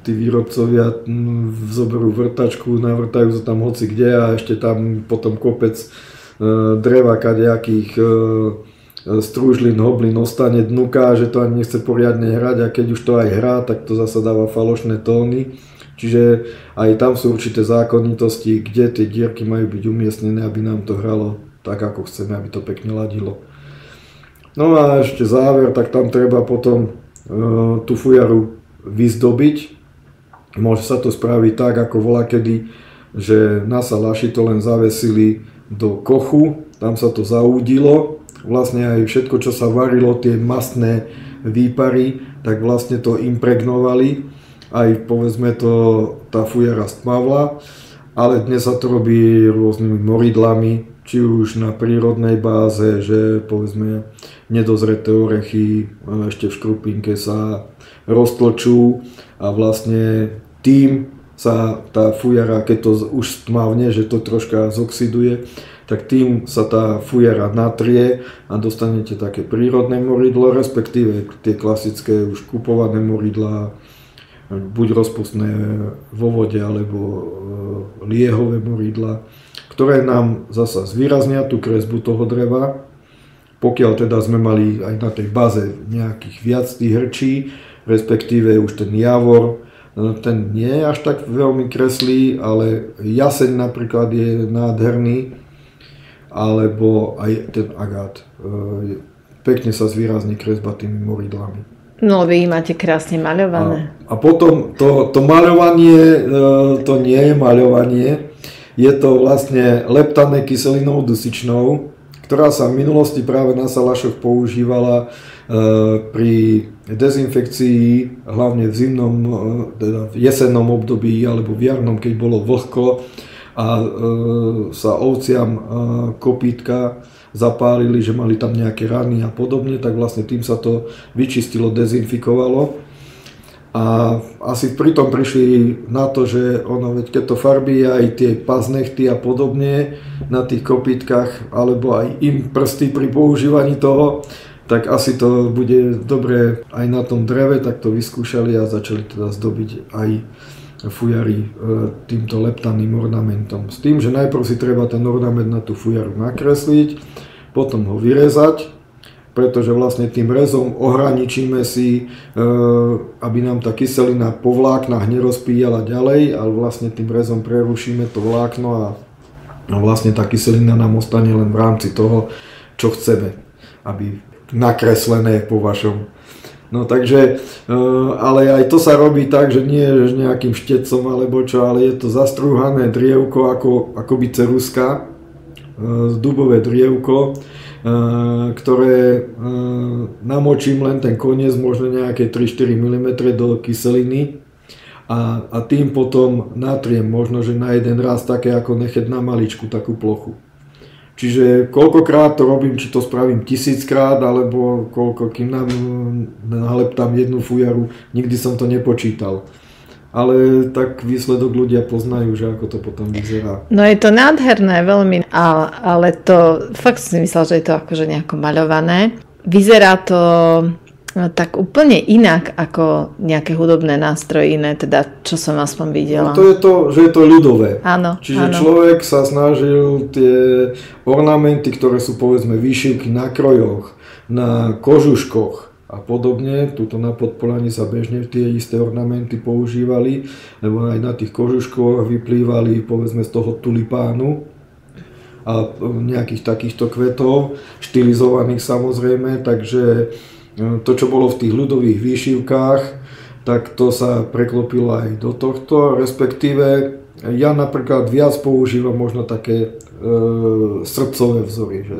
tí výrobcovia zoberú vrtačku, navrtajú sa tam hoci kde a ešte tam potom kopec dreva kadejakých strúžlin, hoblín ostane dnuka, že to ani nechce poriadne hrať a keď už to aj hrá, tak to zasa dáva falošné tóny. Čiže aj tam sú určité zákonitosti, kde tie dierky majú byť umiestnené, aby nám to hralo tak, ako chceme, aby to pekne ladilo. No a ešte záver, tak tam treba potom tú fujaru vyzdobiť. Môže sa to spraviť tak, ako voľakedy, že na salaši to len zavesili do kochu, tam sa to zaúdilo. Vlastne aj všetko, čo sa varilo, tie mastné výpary, tak vlastne to impregnovali. Aj povedzme to, tá fujara stmavla, ale dnes sa to robí rôznymi moridlami, či už na prírodnej báze, že povedzme nedozreté orechy ešte v škrupinke sa roztlčú a vlastne tým sa tá fujara, keď to už stmavne, že to troška zoxiduje, tak tým sa tá fujara natrie a dostanete také prírodné moridlo, respektíve tie klasické už kupované moridlá, buď rozpustné vo vode alebo liehové moridla, ktoré nám zasa zvýraznia tú kresbu toho dreva. Pokiaľ teda sme mali aj na tej báze nejakých viac tých hrčí, respektíve už ten javor, ten nie je až tak veľmi kreslý, ale jaseň napríklad je nádherný, alebo aj ten agát. Pekne sa zvýrazní kresba tými moridlami. No vy máte krásne maľované. A potom to maľovanie, to nie je maľovanie, je to vlastne leptané kyselinou dusičnou, ktorá sa v minulosti práve na salašoch používala pri dezinfekcii, hlavne v zimnom, teda v jesennom období alebo v jarnom, keď bolo vlhko a sa ovciam kopítka zapálili, že mali tam nejaké rany a podobne, tak vlastne tým sa to vyčistilo, dezinfikovalo. A asi pritom prišli na to, že veď keď to farbí aj tie paznechty a podobne na tých kopýtkach, alebo aj im prsty pri používaní toho, tak asi to bude dobre aj na tom dreve, tak to vyskúšali a začali teda zdobiť aj fujary týmto leptaným ornamentom. S tým, že najprv si treba ten ornament na tú fujaru nakresliť, potom ho vyrezať, pretože vlastne tým rezom ohraničíme si, aby nám tá kyselina po vláknach nerozpíjala ďalej, ale vlastne tým rezom prerušíme to vlákno a vlastne tá kyselina nám ostane len v rámci toho, čo chceme, aby nakreslené po vašom. No takže, ale aj to sa robí tak, že nie že nejakým štecom alebo čo, ale je to zastrúhané drievko akoby ceruska, dubové drievko, ktoré namočím len ten koniec, možno nejaké 3-4 mm do kyseliny a tým potom natriem možno, že na jeden raz také ako nechať na maličku takú plochu. Čiže koľkokrát to robím, či to spravím 1000-krát, alebo koľko, kým naleptám jednu fujaru, nikdy som to nepočítal. Ale tak výsledok ľudia poznajú, že ako to potom vyzerá. No je to nádherné veľmi, ale to fakt si myslel, že je to akože nejako maľované. Vyzerá to tak úplne inak ako nejaké hudobné nástroje iné, teda čo som aspoň videla. No to je to, že je to ľudové. Áno. Čiže človek sa snažil tie ornamenty, ktoré sú povedzme výšivky na krojoch, na kožuškoch a podobne, tuto na Podpolani sa bežne tie isté ornamenty používali, lebo aj na tých kožuškoch vyplývali povedzme z toho tulipánu a nejakých takýchto kvetov, štilizovaných samozrejme, takže to, čo bolo v tých ľudových výšivkách, tak to sa preklopilo aj do tohto, respektíve ja napríklad viac používam možno také srdcové vzory, že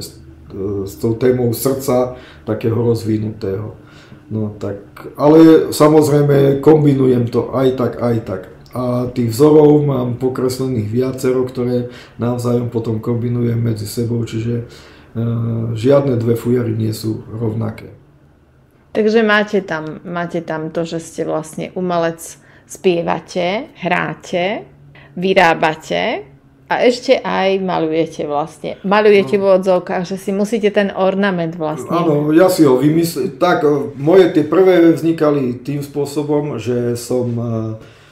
s tou témou srdca takého rozvinutého. No tak, ale samozrejme kombinujem to aj tak, aj tak. A tých vzorov mám pokreslených viacero, ktoré navzájom potom kombinujem medzi sebou, čiže žiadne dve fujary nie sú rovnaké. Takže máte tam to, že ste vlastne umelec, spievate, hráte, vyrábate a ešte aj maľujete vlastne. Maľujete v odzovkách, že si musíte ten ornament vlastne. Áno, ja si ho vymyslím. Tak, moje tie prvé vznikali tým spôsobom, že som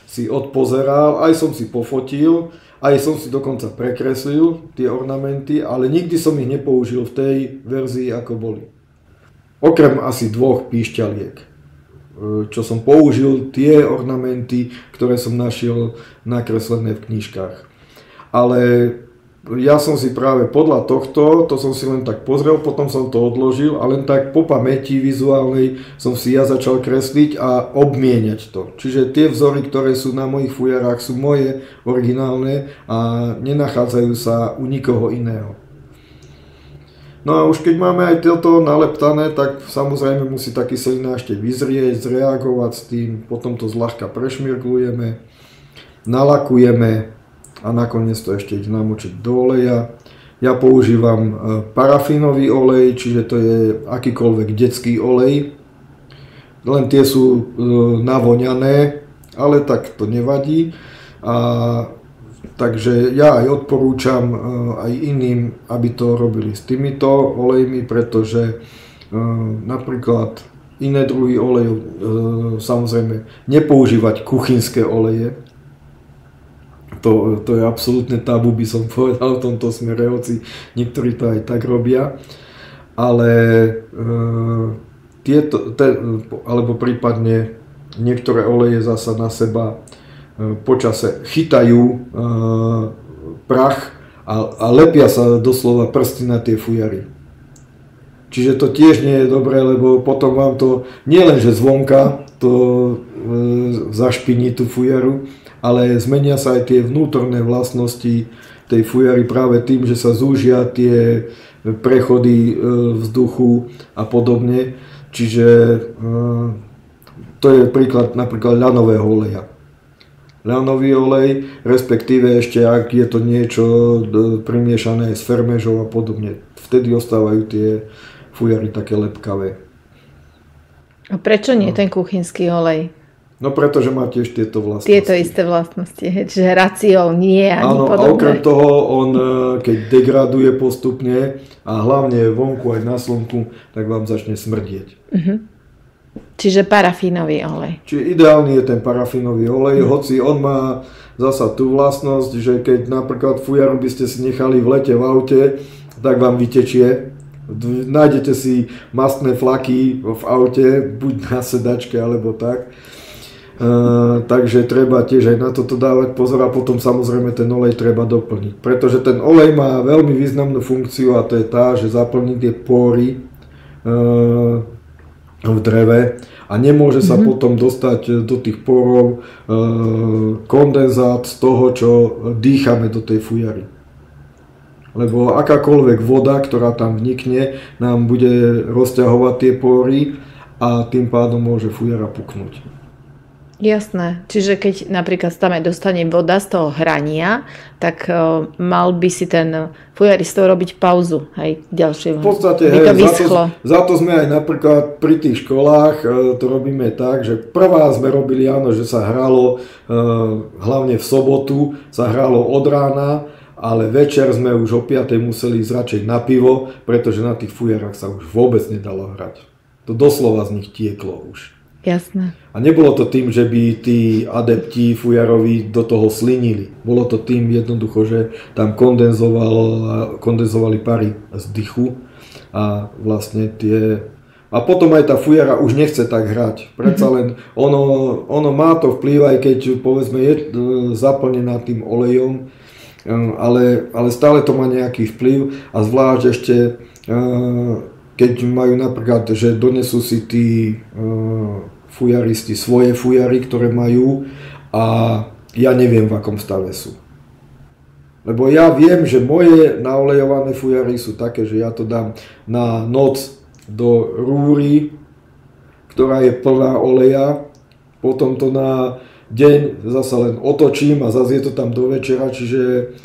si odpozeral, aj som si pofotil, aj som si dokonca prekreslil tie ornamenty, ale nikdy som ich nepoužil v tej verzii, ako boli. Okrem asi 2 píšťaliek, čo som použil tie ornamenty, ktoré som našiel nakreslené v knižkách. Ale ja som si práve podľa tohto, to som si len tak pozrel, potom som to odložil a len tak po pamäti vizuálnej som si ja začal kresliť a obmieniať to. Čiže tie vzory, ktoré sú na mojich fujarách, sú moje originálne a nenachádzajú sa u nikoho iného. No a už keď máme aj toto naleptané, tak samozrejme musí tá kyselina ešte vyzrieť, zreagovať s tým, potom to zľahka prešmirglujeme, nalakujeme a nakoniec to ešte ide namočiť do oleja. Ja používam parafínový olej, čiže to je akýkoľvek detský olej, len tie sú navoňané, ale tak to nevadí. Takže ja aj odporúčam aj iným, aby to robili s týmito olejmi, pretože napríklad iné druhy olejov, samozrejme nepoužívať kuchynské oleje, to je absolútne tabu, by som povedal v tomto smere, hoci niektorí to aj tak robia, ale alebo prípadne niektoré oleje zasa na seba počase chytajú prach a lepia sa doslova prsty na tie fujary. Čiže to tiež nie je dobré, lebo potom vám to nielenže zvonka to zašpiní tú fujaru, ale zmenia sa aj tie vnútorné vlastnosti tej fujary práve tým, že sa zúžia tie prechody vzduchu a podobne. Čiže to je príklad napríklad ľanového oleja. Ľanový olej, respektíve ešte ak je to niečo primiešané s fermežou a podobne. V vtedy ostávajú tie fujary také lepkavé. A prečo nie ten kuchynský olej? No pretože má tiež tieto vlastnosti. Tieto isté vlastnosti, čiže raciou nie ani áno, podobné. A okrem toho on, keď degraduje postupne a hlavne vonku aj na slnku, tak vám začne smrdieť. Čiže parafínový olej. Čiže ideálny je ten parafínový olej, hoci on má zasa tú vlastnosť, že keď napríklad fujaru by ste si nechali v lete v aute, tak vám vytečie. Nájdete si mastné flaky v aute, buď na sedačke alebo tak. Takže treba tiež aj na toto dávať pozor a potom samozrejme ten olej treba doplniť. Pretože ten olej má veľmi významnú funkciu a to je tá, že zaplní tie pory v dreve a nemôže sa potom dostať do tých porov kondenzát z toho, čo dýchame do tej fujary. Lebo akákoľvek voda, ktorá tam vnikne, nám bude rozťahovať tie pory a tým pádom môže fujara puknúť. Jasné. Čiže keď napríklad tam dostane voda z toho hrania, tak mal by si ten fujaristov robiť pauzu. Hej, ďalšie. V podstate, by to vyschlo. Za to sme aj napríklad pri tých školách to robíme tak, že prvá sme robili, áno, že sa hralo hlavne v sobotu, sa hralo od rána, ale večer sme už o 5:00 museli ísť radšej na pivo, pretože na tých fujarách sa už vôbec nedalo hrať. To doslova z nich tieklo už. Jasné. A nebolo to tým, že by tí adepti fujarovi do toho slinili. Bolo to tým jednoducho, že tam kondenzovali pary z dychu a vlastne tie... A potom aj tá fujara už nechce tak hrať. Predsa len ono má to vplyv, aj keď povedzme je zaplnená tým olejom, ale stále to má nejaký vplyv a zvlášť ešte keď majú napríklad, že donesú si tí fujaristi svoje fujary, ktoré majú a ja neviem, v akom stave sú. Lebo ja viem, že moje naolejované fujary sú také, že ja to dám na noc do rúry, ktorá je plná oleja, potom to na deň zasa len otočím a zase je to tam do večera, čiže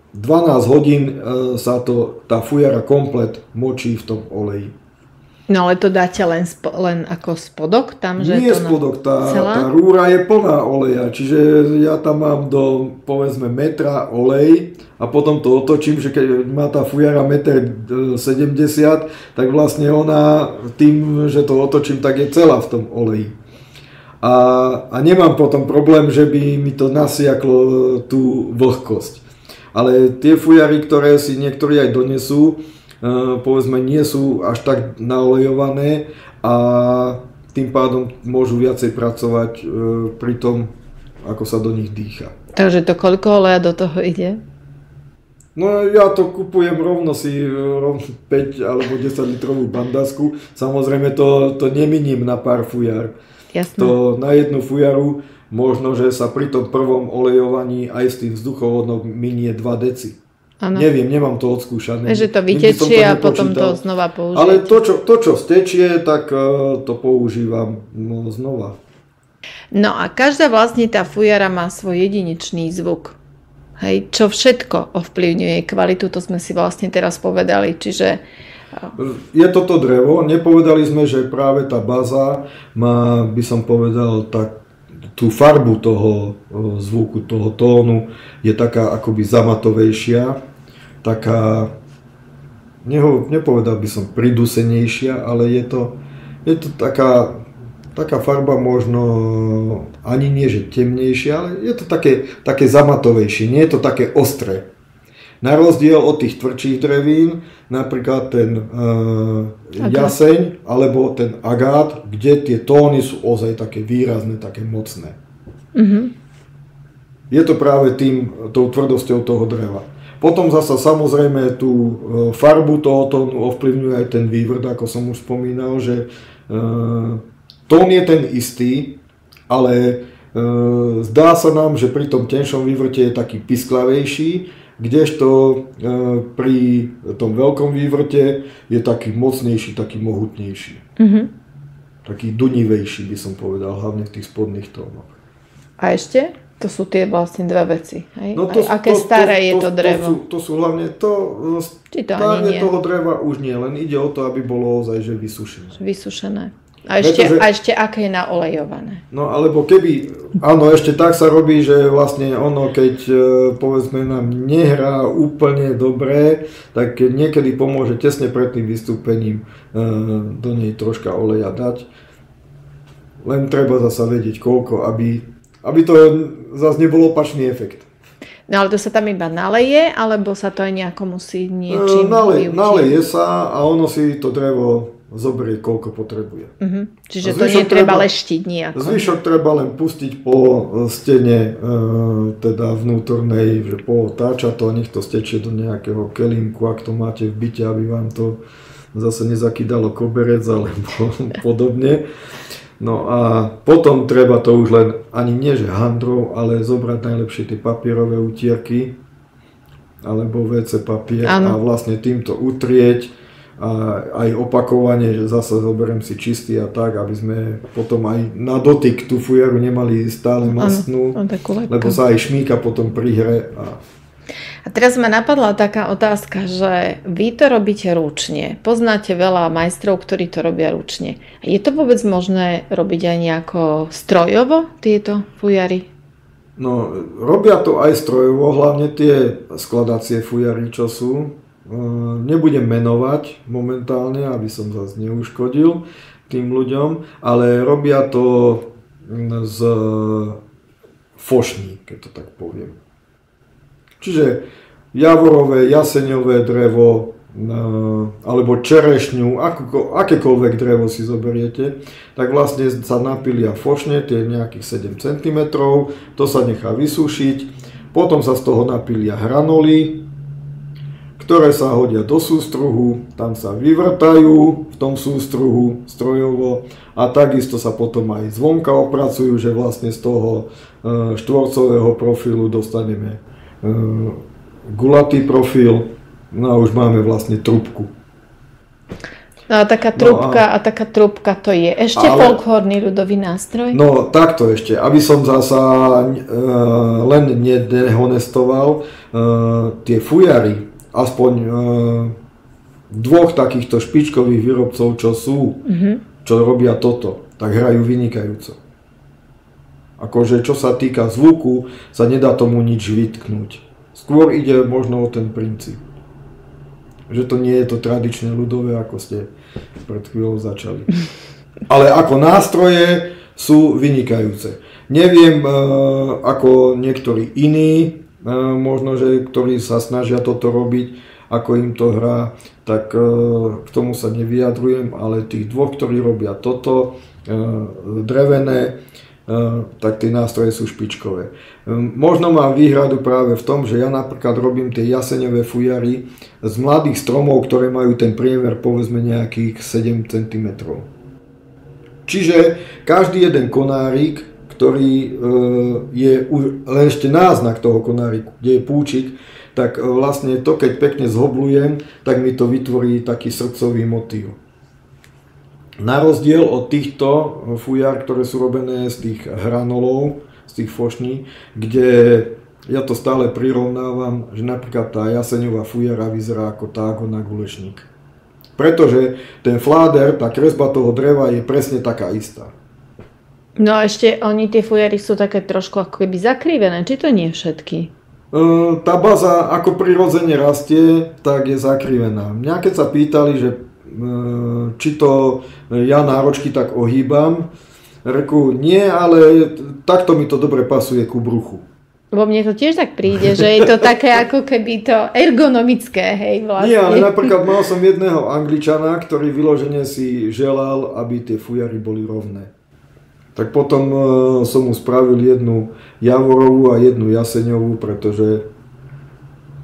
12 hodín sa tá fujara komplet močí v tom oleji. No ale to dáte len ako spodok? Tam, že nie to spodok, tá rúra je plná oleja, čiže ja tam mám do povedzme metra olej a potom to otočím, že keď má tá fujara 1,70 m, tak vlastne ona tým, že to otočím, tak je celá v tom oleji. A nemám potom problém, že by mi to nasiaklo tú vlhkosť. Ale tie fujary, ktoré si niektorí aj donesú, povedzme nie sú až tak naolejované a tým pádom môžu viacej pracovať pri tom, ako sa do nich dýcha. Takže to koľko oleja do toho ide? No ja to kupujem rovno 5 alebo 10 litrovú bandasku. Samozrejme to neminím na pár fujar. Jasné. To na jednu fujaru možno, že sa pri tom prvom olejovaní aj s tým vzduchovodom minie 2 deci. Ano. Neviem, nemám to odskúšané. Že to vytečie a potom to znova použijete. Ale to, čo stečie, tak to používam znova. No a každá vlastne tá fujara má svoj jedinečný zvuk. Hej, čo všetko ovplyvňuje kvalitu, to sme si vlastne teraz povedali, čiže... Je toto drevo, nepovedali sme, že práve tá baza má, by som povedal, tak tú farbu toho zvuku, toho tónu je taká akoby zamatovejšia, taká, nepovedal by som pridusenejšia, ale je to taká farba možno ani nie, že temnejšia, ale je to také zamatovejšie, nie je to také ostré. Na rozdiel od tých tvrdších drevín, napríklad ten jaseň alebo ten agát, kde tie tóny sú ozaj také výrazné, také mocné. Je to práve tou tvrdosťou toho dreva. Potom zasa samozrejme tú farbu toho tónu ovplyvňuje aj ten vývrd, ako som už spomínal, že tón je ten istý, ale zdá sa nám, že pri tom tenšom vývrte je taký pisklavejší, kdežto pri tom veľkom vývrte je taký mocnejší, taký mohutnejší. Taký dunivejší by som povedal, hlavne v tých spodných tónoch. A ešte? To sú tie vlastne dve veci. Hej? No aké staré je to drevo? To sú hlavne staré toho dreva už nie, len ide o to, aby bolo ozaj že vysušené. Vysušené. A ešte aké je naolejované. No alebo áno, ešte tak sa robí, že vlastne ono, keď povedzme nám nehrá úplne dobre, tak niekedy pomôže tesne pred tým vystúpením do nej troška oleja dať. Len treba zasa vedieť koľko, aby to zase nebol opačný efekt. No ale to sa tam iba naleje, alebo sa to aj nejako musí niečím vyučiť? Naleje sa a ono si to drevo zoberie, koľko potrebuje. Čiže to netreba leštiť nejako. Zvyšok treba len pustiť po stene teda vnútornej, že potáča to a nech to stečie do nejakého kelímku, ak to máte v byte, aby vám to zase nezakydalo koberec alebo podobne. No a potom treba to už len ani nie že handrou, ale zobrať najlepšie tie papierové utierky alebo WC papier a vlastne týmto utrieť a aj opakovane, že zase zoberiem si čistý a tak, aby sme potom aj na dotyk tú fujaru nemali stále mastnú, lebo sa aj šmíka potom pri hre. A teraz ma napadla taká otázka, že vy to robíte ručne. Poznáte veľa majstrov, ktorí to robia ručne. Je to vôbec možné robiť aj nejako strojovo, tieto fujary? No, robia to aj strojovo, hlavne tie skladacie fujary, čo sú. Nebudem menovať momentálne, aby som zase neuškodil tým ľuďom, ale robia to z fošní, keď to tak poviem. Čiže javorové, jaseňové drevo alebo čerešňu, akékoľvek drevo si zoberiete, tak vlastne sa napilia fošne, tie nejakých 7 cm, to sa nechá vysúšiť, potom sa z toho napilia hranoly, ktoré sa hodia do sústruhu, tam sa vyvrtajú v tom sústruhu strojovo a takisto sa potom aj zvonka opracujú, že vlastne z toho štvorcového profilu dostaneme gulatý profil, no a už máme vlastne trúbku. No a taká trúbka to je ešte folklórny ľudový nástroj? No takto ešte, aby som zasa len nehonestoval, tie fujary, aspoň dvoch takýchto špičkových výrobcov, čo sú, čo robia toto, tak hrajú vynikajúco. Akože čo sa týka zvuku, sa nedá tomu nič vytknúť. Skôr ide možno o ten princíp. Že to nie je to tradičné ľudové, ako ste pred chvíľou začali. Ale ako nástroje sú vynikajúce. Neviem, ako niektorí iní, možno, že ktorí sa snažia toto robiť, ako im to hrá, tak k tomu sa nevyjadrujem, ale tých dvoch, ktorí robia toto, drevené, tak tie nástroje sú špičkové. Možno mám výhradu práve v tom, že ja napríklad robím tie jaseňové fujary z mladých stromov, ktoré majú ten priemer povedzme nejakých 7 cm. Čiže každý jeden konárik, ktorý je len ešte náznak toho konáriku, kde je púčik, tak vlastne to, keď pekne zhoblujem, tak mi to vytvorí taký srdcový motív. Na rozdiel od týchto fujar, ktoré sú robené z tých hranolov, z tých fošní, kde ja to stále prirovnávam, že napríklad tá jaseňová fujara vyzerá ako tágo na gulečník. Pretože ten fláder, tá kresba toho dreva je presne taká istá. No a ešte oni tie fujary sú také trošku ako keby zakrivené, či to nie všetky? Tá baza ako prirodzene rastie, tak je zakrivená. Mňa keď sa pýtali, že či to ja náročky tak ohýbam, reku nie, ale takto mi to dobre pasuje ku bruchu. Lebo mne to tiež tak príde, že je to také ako keby to ergonomické, hej, vlastne. Nie, ale napríklad mal som jedného Angličana, ktorý vyložene si želal, aby tie fujary boli rovné. Tak potom som mu spravil jednu javorovú a jednu jaseňovú, pretože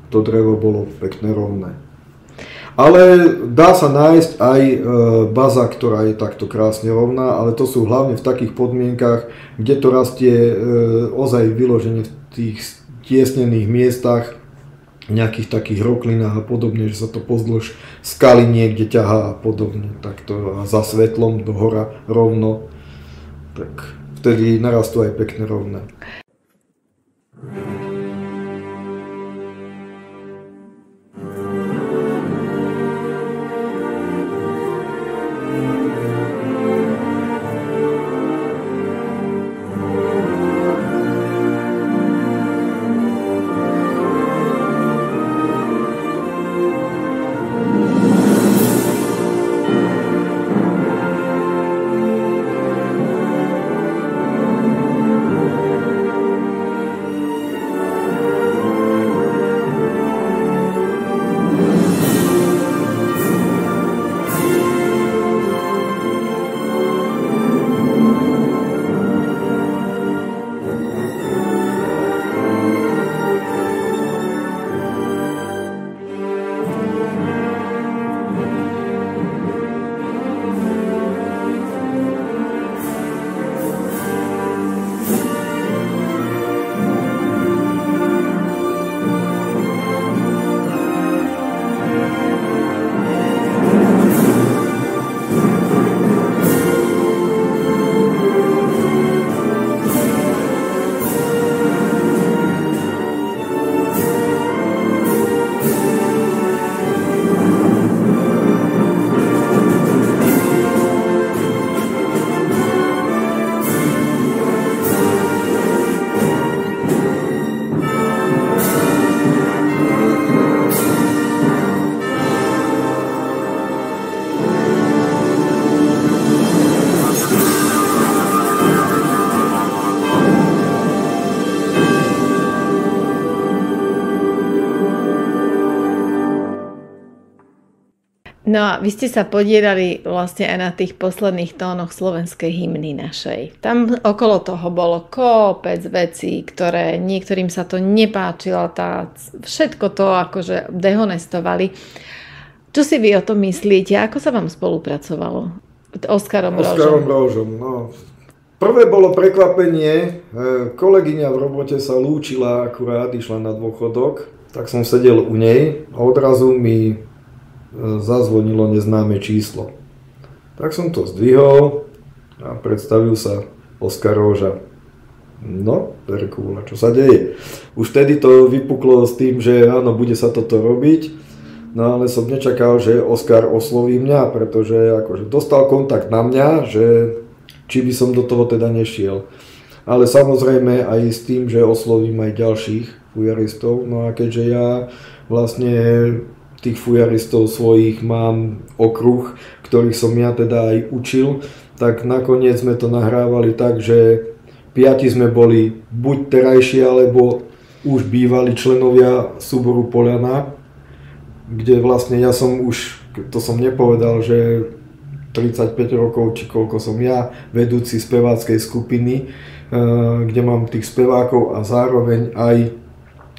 to drevo bolo pekne rovné. Ale dá sa nájsť aj baza, ktorá je takto krásne rovná, ale to sú hlavne v takých podmienkach, kde to rastie ozaj vyložene v tých tiesnených miestach, nejakých takých roklinách a podobne, že sa to pozdĺž skaly niekde ťahá a podobne, takto a za svetlom do hora rovno, tak vtedy narastú aj pekne rovné. No a vy ste sa podierali vlastne aj na tých posledných tónoch slovenskej hymny našej. Tam okolo toho bolo kopec vecí, ktoré niektorým sa to nepáčilo, všetko to akože dehonestovali. Čo si vy o tom myslíte? Ako sa vám spolupracovalo? Oskarom Rožom, no. Prvé bolo prekvapenie, kolegyňa v robote sa lúčila, akurát išla na dôchodok, tak som sedel u nej a odrazu mi zazvonilo neznáme číslo. Tak som to zdvihol a predstavil sa Oskar Roža. No, Perkúla, čo sa deje? Už vtedy to vypuklo s tým, že áno, bude sa toto robiť, no ale som nečakal, že Oskar osloví mňa, pretože akože dostal kontakt na mňa, že či by som do toho teda nešiel. Ale samozrejme aj s tým, že oslovím aj ďalších fujaristov, no a keďže ja vlastne tých fujaristov svojich mám okruh, ktorých som ja teda aj učil, tak nakoniec sme to nahrávali tak, že 5 sme boli buď terajší, alebo už bývali členovia súboru Poľana, kde vlastne ja som už, to som nepovedal, že 35 rokov, či koľko som ja, vedúci speváckej skupiny, kde mám tých spevákov a zároveň aj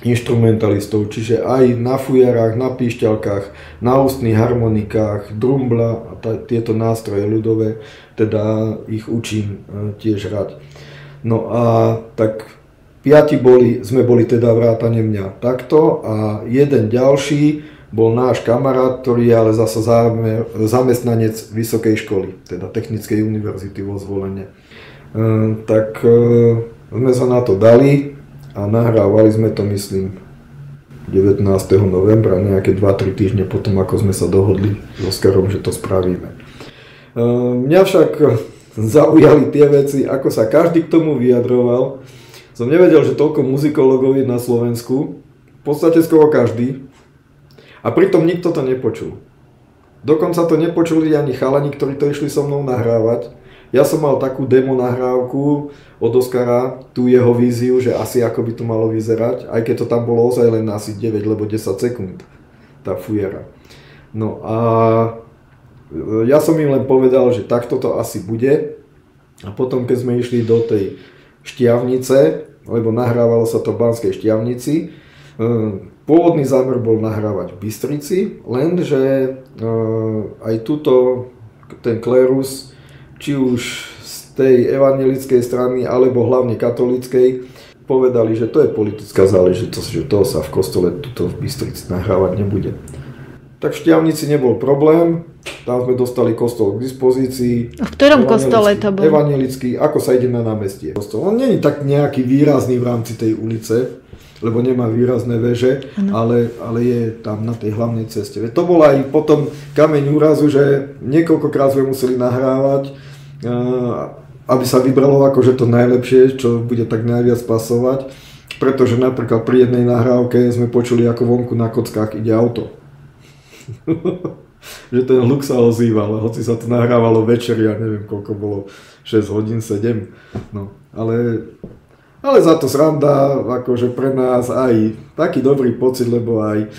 inštrumentalistov, čiže aj na fujarách, na píšťalkách, na ústnych harmonikách, drumbla a tieto nástroje ľudové, teda ich učím tiež hrať. No a tak 5 sme boli teda vrátane mňa takto a jeden ďalší bol náš kamarát, ktorý je ale zasa zamestnanec vysokej školy, teda Technickej univerzity vo Zvolene. Tak sme sa na to dali a nahrávali sme to, myslím, 19. novembra, nejaké 2-3 týždne potom, ako sme sa dohodli s Oskarom, že to spravíme. Mňa však zaujali tie veci, ako sa každý k tomu vyjadroval. Som nevedel, že toľko muzikologov je na Slovensku, v podstate skoro každý, a pritom nikto to nepočul. Dokonca to nepočuli ani chalani, ktorí to išli so mnou nahrávať. Ja som mal takú demo nahrávku od Oskara, tú jeho víziu, že asi ako by to malo vyzerať, aj keď to tam bolo ozaj len asi 9 alebo 10 sekúnd, tá fujara. No a ja som im len povedal, že takto to asi bude. A potom, keď sme išli do tej Štiavnice, lebo nahrávalo sa to v Banskej Štiavnici, pôvodný zámer bol nahrávať v Bystrici, lenže aj tuto ten klérus, či už z tej evanjelickej strany, alebo hlavne katolíckej, povedali, že to je politická záležitosť, že toho sa v kostole tuto v Bystrici nahrávať nebude. Tak v Štiavnici nebol problém, tam sme dostali kostol k dispozícii. A v ktorom kostole to bol? Evanjelický, ako sa ide na námestie. On nie je tak nejaký výrazný v rámci tej ulice, lebo nemá výrazné veže, ale je tam na tej hlavnej ceste. To bol aj potom kameň úrazu, že niekoľkokrát sme museli nahrávať, aby sa vybralo akože to najlepšie, čo bude tak najviac pasovať, pretože napríklad pri jednej nahrávke sme počuli, ako vonku na kockách ide auto. Že ten hluk sa ozýval, hoci sa to nahrávalo večer, ja neviem koľko bolo, 6 hodín, 7, no, ale za to sranda, akože pre nás aj taký dobrý pocit, lebo aj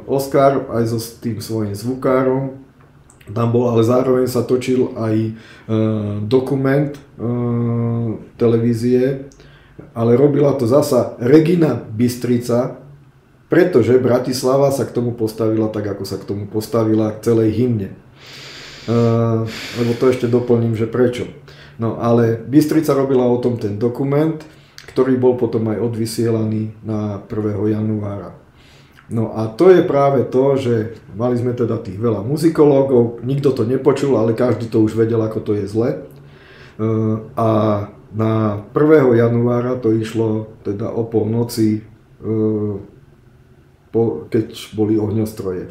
Oskar, aj so tým svojím zvukárom tam bol, ale zároveň sa točil aj dokument televízie, ale robila to zasa Regina Bystrica, pretože Bratislava sa k tomu postavila tak, ako sa k tomu postavila k celej hymne. Lebo to ešte doplním, že prečo. No ale Bystrica robila o tom ten dokument, ktorý bol potom aj odvysielaný na 1. januára. No a to je práve to, že mali sme teda tých veľa muzikológov, nikto to nepočul, ale každý to už vedel, ako to je zle. A na 1. januára to išlo teda o polnoci, keď boli ohňostroje.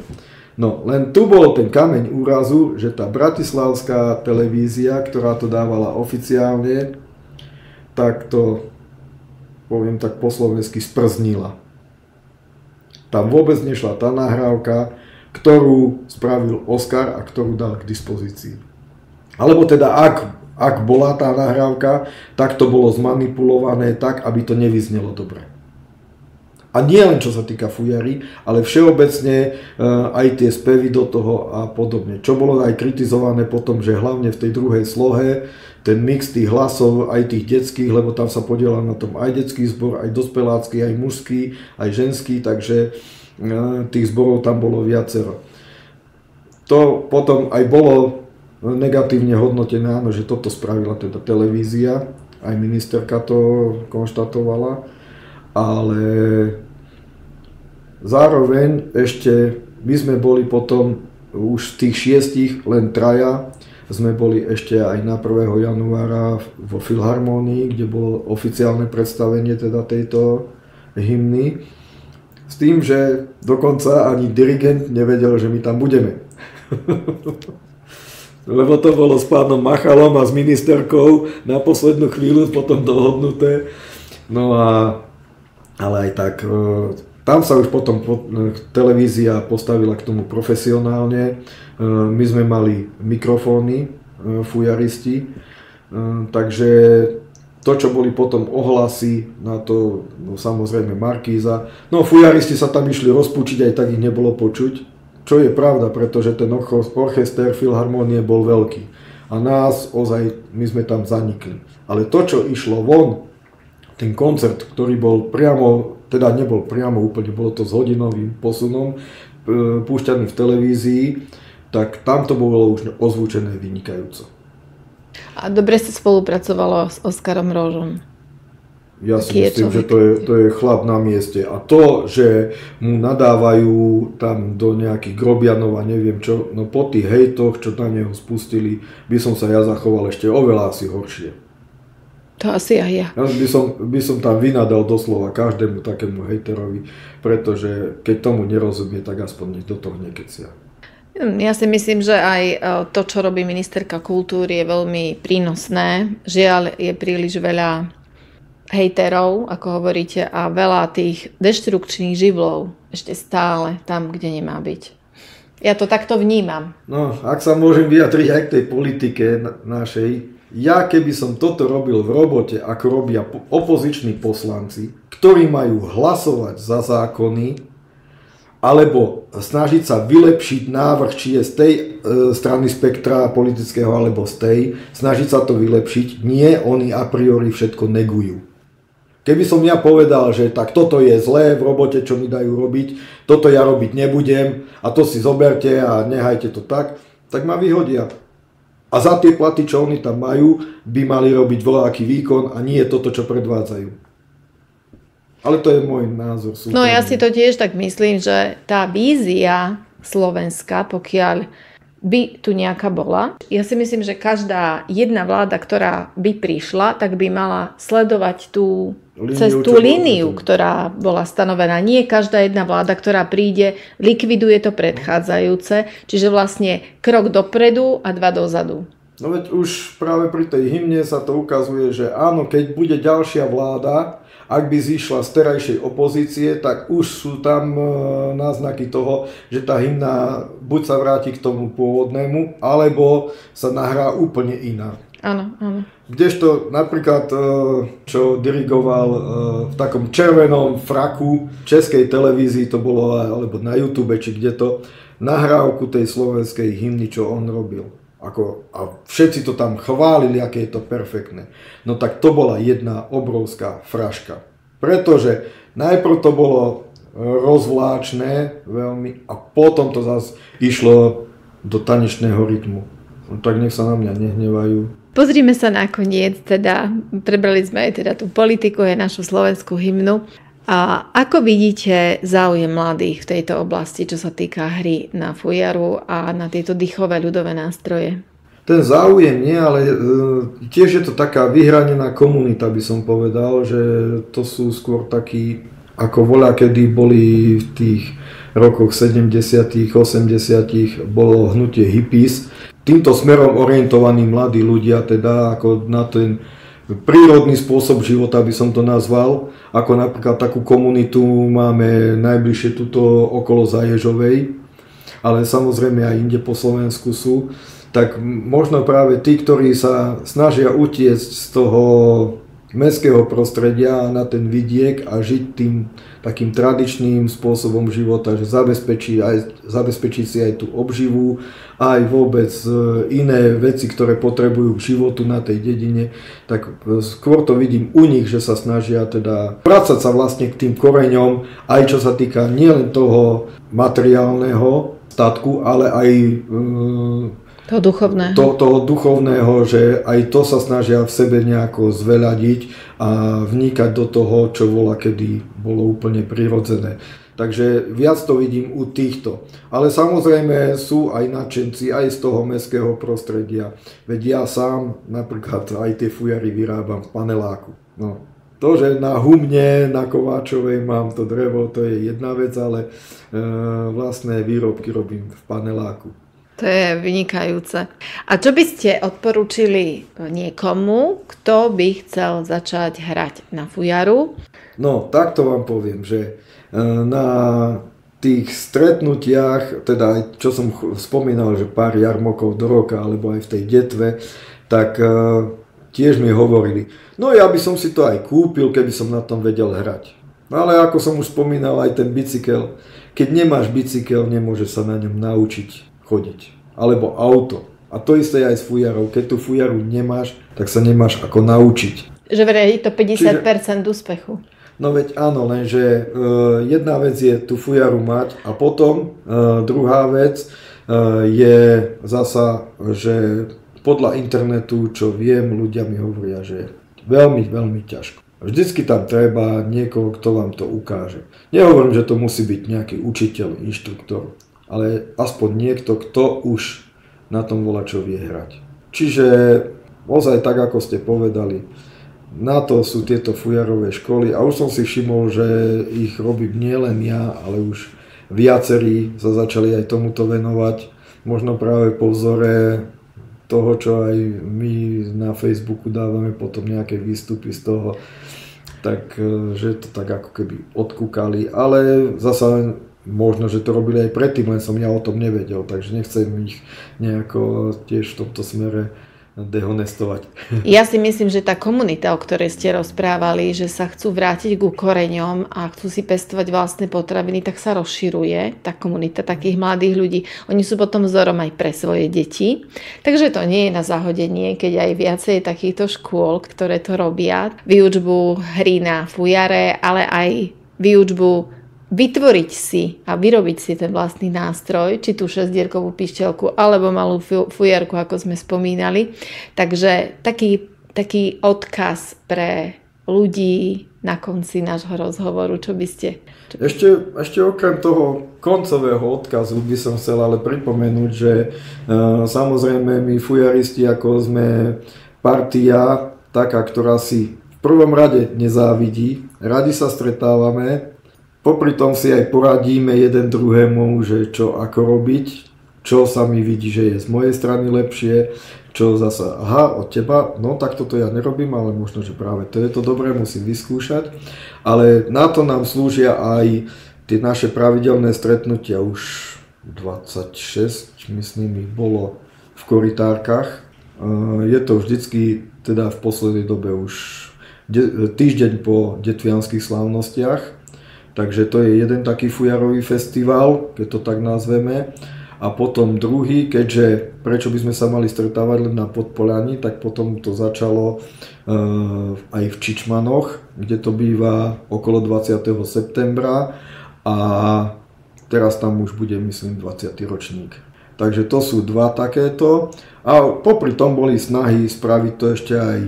No, len tu bol ten kameň úrazu, že tá bratislavská televízia, ktorá to dávala oficiálne, tak to, poviem tak po slovensky, sprznila. Tam vôbec nešla tá nahrávka, ktorú spravil Oskar a ktorú dal k dispozícii. Alebo teda, ak bola tá nahrávka, tak to bolo zmanipulované tak, aby to nevyznelo dobre. A nie len čo sa týka fujary, ale všeobecne aj tie spevy do toho a podobne. Čo bolo aj kritizované potom, že hlavne v tej druhej slohe, ten mix tých hlasov, aj tých detských, lebo tam sa podielal na tom aj detský zbor, aj dospelácky, aj mužský, aj ženský, takže tých zborov tam bolo viacero. To potom aj bolo negatívne hodnotené, áno, že toto spravila teda televízia, aj ministerka to konštatovala, ale zároveň ešte my sme boli potom už z tých 6 len traja, sme boli ešte aj na 1. januára vo Filharmónii, kde bolo oficiálne predstavenie teda tejto hymny. S tým, že dokonca ani dirigent nevedel, že my tam budeme. Lebo to bolo s pánom Machalom a s ministerkou na poslednú chvíľu potom dohodnuté. No a ale aj tak, tam sa už potom televízia postavila k tomu profesionálne. My sme mali mikrofóny, fujaristi, takže to, čo boli potom ohlasy na to, no samozrejme Markíza, no fujaristi sa tam išli rozpúčiť, aj tak ich nebolo počuť, čo je pravda, pretože ten orchester Filharmónie bol veľký a nás ozaj, my sme tam zanikli. Ale to, čo išlo von, ten koncert, ktorý bol priamo, teda nebol priamo úplne, bolo to s hodinovým posunom, púšťaný v televízii, tak tam to bolo už ozvučené vynikajúco. A dobre sa spolupracovalo s Oskarom Rožom. Ja si myslím, že to je chlap na mieste. A to, že mu nadávajú tam do nejakých grobianov a neviem čo, no po tých hejtoch, čo na neho spustili, by som sa ja zachoval ešte oveľa asi horšie. To asi aj ja. Ja by som tam vynadal doslova každému takému hejterovi, pretože keď tomu nerozumie, tak aspoň nech do toho nekecia. Ja si myslím, že aj to, čo robí ministerka kultúry, je veľmi prínosné. Žiaľ, je príliš veľa hejterov, ako hovoríte, a veľa tých deštrukčných živlov ešte stále tam, kde nemá byť. Ja to takto vnímam. No, ak sa môžem vyjadriť aj k tej politike našej, ja keby som toto robil v robote, ako robia opoziční poslanci, ktorí majú hlasovať za zákony, alebo snažiť sa vylepšiť návrh, či je z tej strany spektra politického, alebo z tej, snažiť sa to vylepšiť, nie, oni a priori všetko negujú. Keby som ja povedal, že tak toto je zlé v robote, čo mi dajú robiť, toto ja robiť nebudem a to si zoberte a nehajte to tak ma vyhodia. A za tie platy, čo oni tam majú, by mali robiť voľaký výkon a nie toto, čo predvádzajú. Ale to je môj názor. No ja si to tiež tak myslím, že tá vízia Slovenska, pokiaľ by tu nejaká bola, ja si myslím, že každá jedna vláda, ktorá by prišla, tak by mala sledovať tú líniu, ktorá bola stanovená. Nie každá jedna vláda, ktorá príde, likviduje to predchádzajúce, čiže vlastne krok dopredu a 2 dozadu. No veď už práve pri tej hymne sa to ukazuje, že áno, keď bude ďalšia vláda, ak by zišla z terajšej opozície, tak už sú tam náznaky toho, že tá hymna buď sa vráti k tomu pôvodnému, alebo sa nahrá úplne iná. Áno, áno. Kdežto napríklad, čo dirigoval v takom červenom fraku v českej televízii, to bolo alebo na YouTube, či kde to, nahrávku tej slovenskej hymny, čo on robil. A všetci to tam chválili, aké je to perfektné. No tak to bola jedna obrovská fraška. Pretože najprv to bolo rozvláčne veľmi a potom to zase išlo do tanečného rytmu. No tak nech sa na mňa nehnevajú. Pozrime sa nakoniec, teda prebrali sme aj teda tú politiku, aj našu slovenskú hymnu. A ako vidíte záujem mladých v tejto oblasti, čo sa týka hry na fujaru a na tieto dýchové ľudové nástroje? Ten záujem nie, ale tiež je to taká vyhranená komunita, by som povedal, že to sú skôr takí, ako voľakedy boli v tých rokoch 70., 80., bolo hnutie hippies. Týmto smerom orientovaní mladí ľudia, teda ako na ten prírodný spôsob života by som to nazval, ako napríklad takú komunitu máme najbližšie tuto okolo Zaježovej, ale samozrejme aj inde po Slovensku sú, tak možno práve tí, ktorí sa snažia utiecť z toho mestského prostredia na ten vidiek a žiť tým takým tradičným spôsobom života, že zabezpečí si aj tú obživu, aj vôbec iné veci, ktoré potrebujú k životu na tej dedine, tak skôr to vidím u nich, že sa snažia teda vrácať sa vlastne k tým koreňom, aj čo sa týka nielen toho materiálneho statku, ale aj toho duchovného, že aj to sa snažia v sebe nejako zveľadiť a vnikať do toho, čo bola kedy bolo úplne prirodzené. Takže viac to vidím u týchto. Ale samozrejme sú aj nadšenci aj z toho mestského prostredia. Veď ja sám napríklad aj tie fujary vyrábam v paneláku. No. To, že na humne, na Kováčovej mám to drevo, to je jedna vec, ale vlastné výrobky robím v paneláku. To je vynikajúce. A čo by ste odporúčili niekomu, kto by chcel začať hrať na fujaru? No, takto vám poviem, že na tých stretnutiach, teda aj čo som spomínal, že pár jarmokov do roka, alebo aj v tej detve, tak tiež mi hovorili, no ja by som si to aj kúpil, keby som na tom vedel hrať. Ale ako som už spomínal, aj ten bicykel, keď nemáš bicykel, nemôžeš sa na ňom naučiť chodiť. Alebo auto. A to isté aj s fujarou. Keď tú fujaru nemáš, tak sa nemáš ako naučiť. Že vraj je to 50% úspechu. No veď áno, lenže jedna vec je tú fujaru mať a potom druhá vec je zasa, že podľa internetu, čo viem, ľudia mi hovoria, že je veľmi, veľmi ťažko. Vždycky tam treba niekoho, kto vám to ukáže. Nehovorím, že to musí byť nejaký učiteľ, inštruktor, ale aspoň niekto, kto už na tom volačo vie hrať. Čiže ozaj tak, ako ste povedali, na to sú tieto fujarové školy a už som si všimol, že ich robím nielen ja, ale už viacerí sa začali aj tomuto venovať. Možno práve po vzore toho, čo aj my na Facebooku dávame potom nejaké výstupy z toho, takže to tak ako keby odkúkali, ale zasa možno, že to robili aj predtým, len som ja o tom nevedel, takže nechcem ich nejako tiež v tomto smere dehonestovať. Ja si myslím, že tá komunita, o ktorej ste rozprávali, že sa chcú vrátiť ku koreňom a chcú si pestovať vlastné potraviny, tak sa rozširuje tá komunita takých mladých ľudí. Oni sú potom vzorom aj pre svoje deti. Takže to nie je na zahodenie, keď aj viacej takýchto škôl, ktoré to robia, výučbu hry na fujare, ale aj výučbu vytvoriť si a vyrobiť si ten vlastný nástroj, či tú 6-dierkovú pišťalku alebo malú fujarku, ako sme spomínali. Takže taký odkaz pre ľudí na konci nášho rozhovoru, čo by ste... Ešte okrem toho koncového odkazu by som chcel ale pripomenúť, že samozrejme my fujaristi, ako sme partia taká, ktorá si v prvom rade nezávidí, radi sa stretávame, popri tom si aj poradíme jeden druhému, že čo ako robiť, čo sa mi vidí, že je z mojej strany lepšie, čo zasa, od teba, no tak toto ja nerobím, ale možno, že práve to je to dobré, musím vyskúšať. Ale na to nám slúžia aj tie naše pravidelné stretnutia, už 26, myslím, ich bolo v korytárkach. Je to vždycky, teda v poslednej dobe už týždeň po detvianskych slávnostiach. Takže to je jeden taký fujarový festival, keď to tak nazveme. A potom druhý, keďže prečo by sme sa mali stretávať len na Podpolani, tak potom to začalo aj v Čičmanoch, kde to býva okolo 20. septembra a teraz tam už bude, myslím, 20. ročník. Takže to sú dva takéto. A popri tom boli snahy spraviť to ešte aj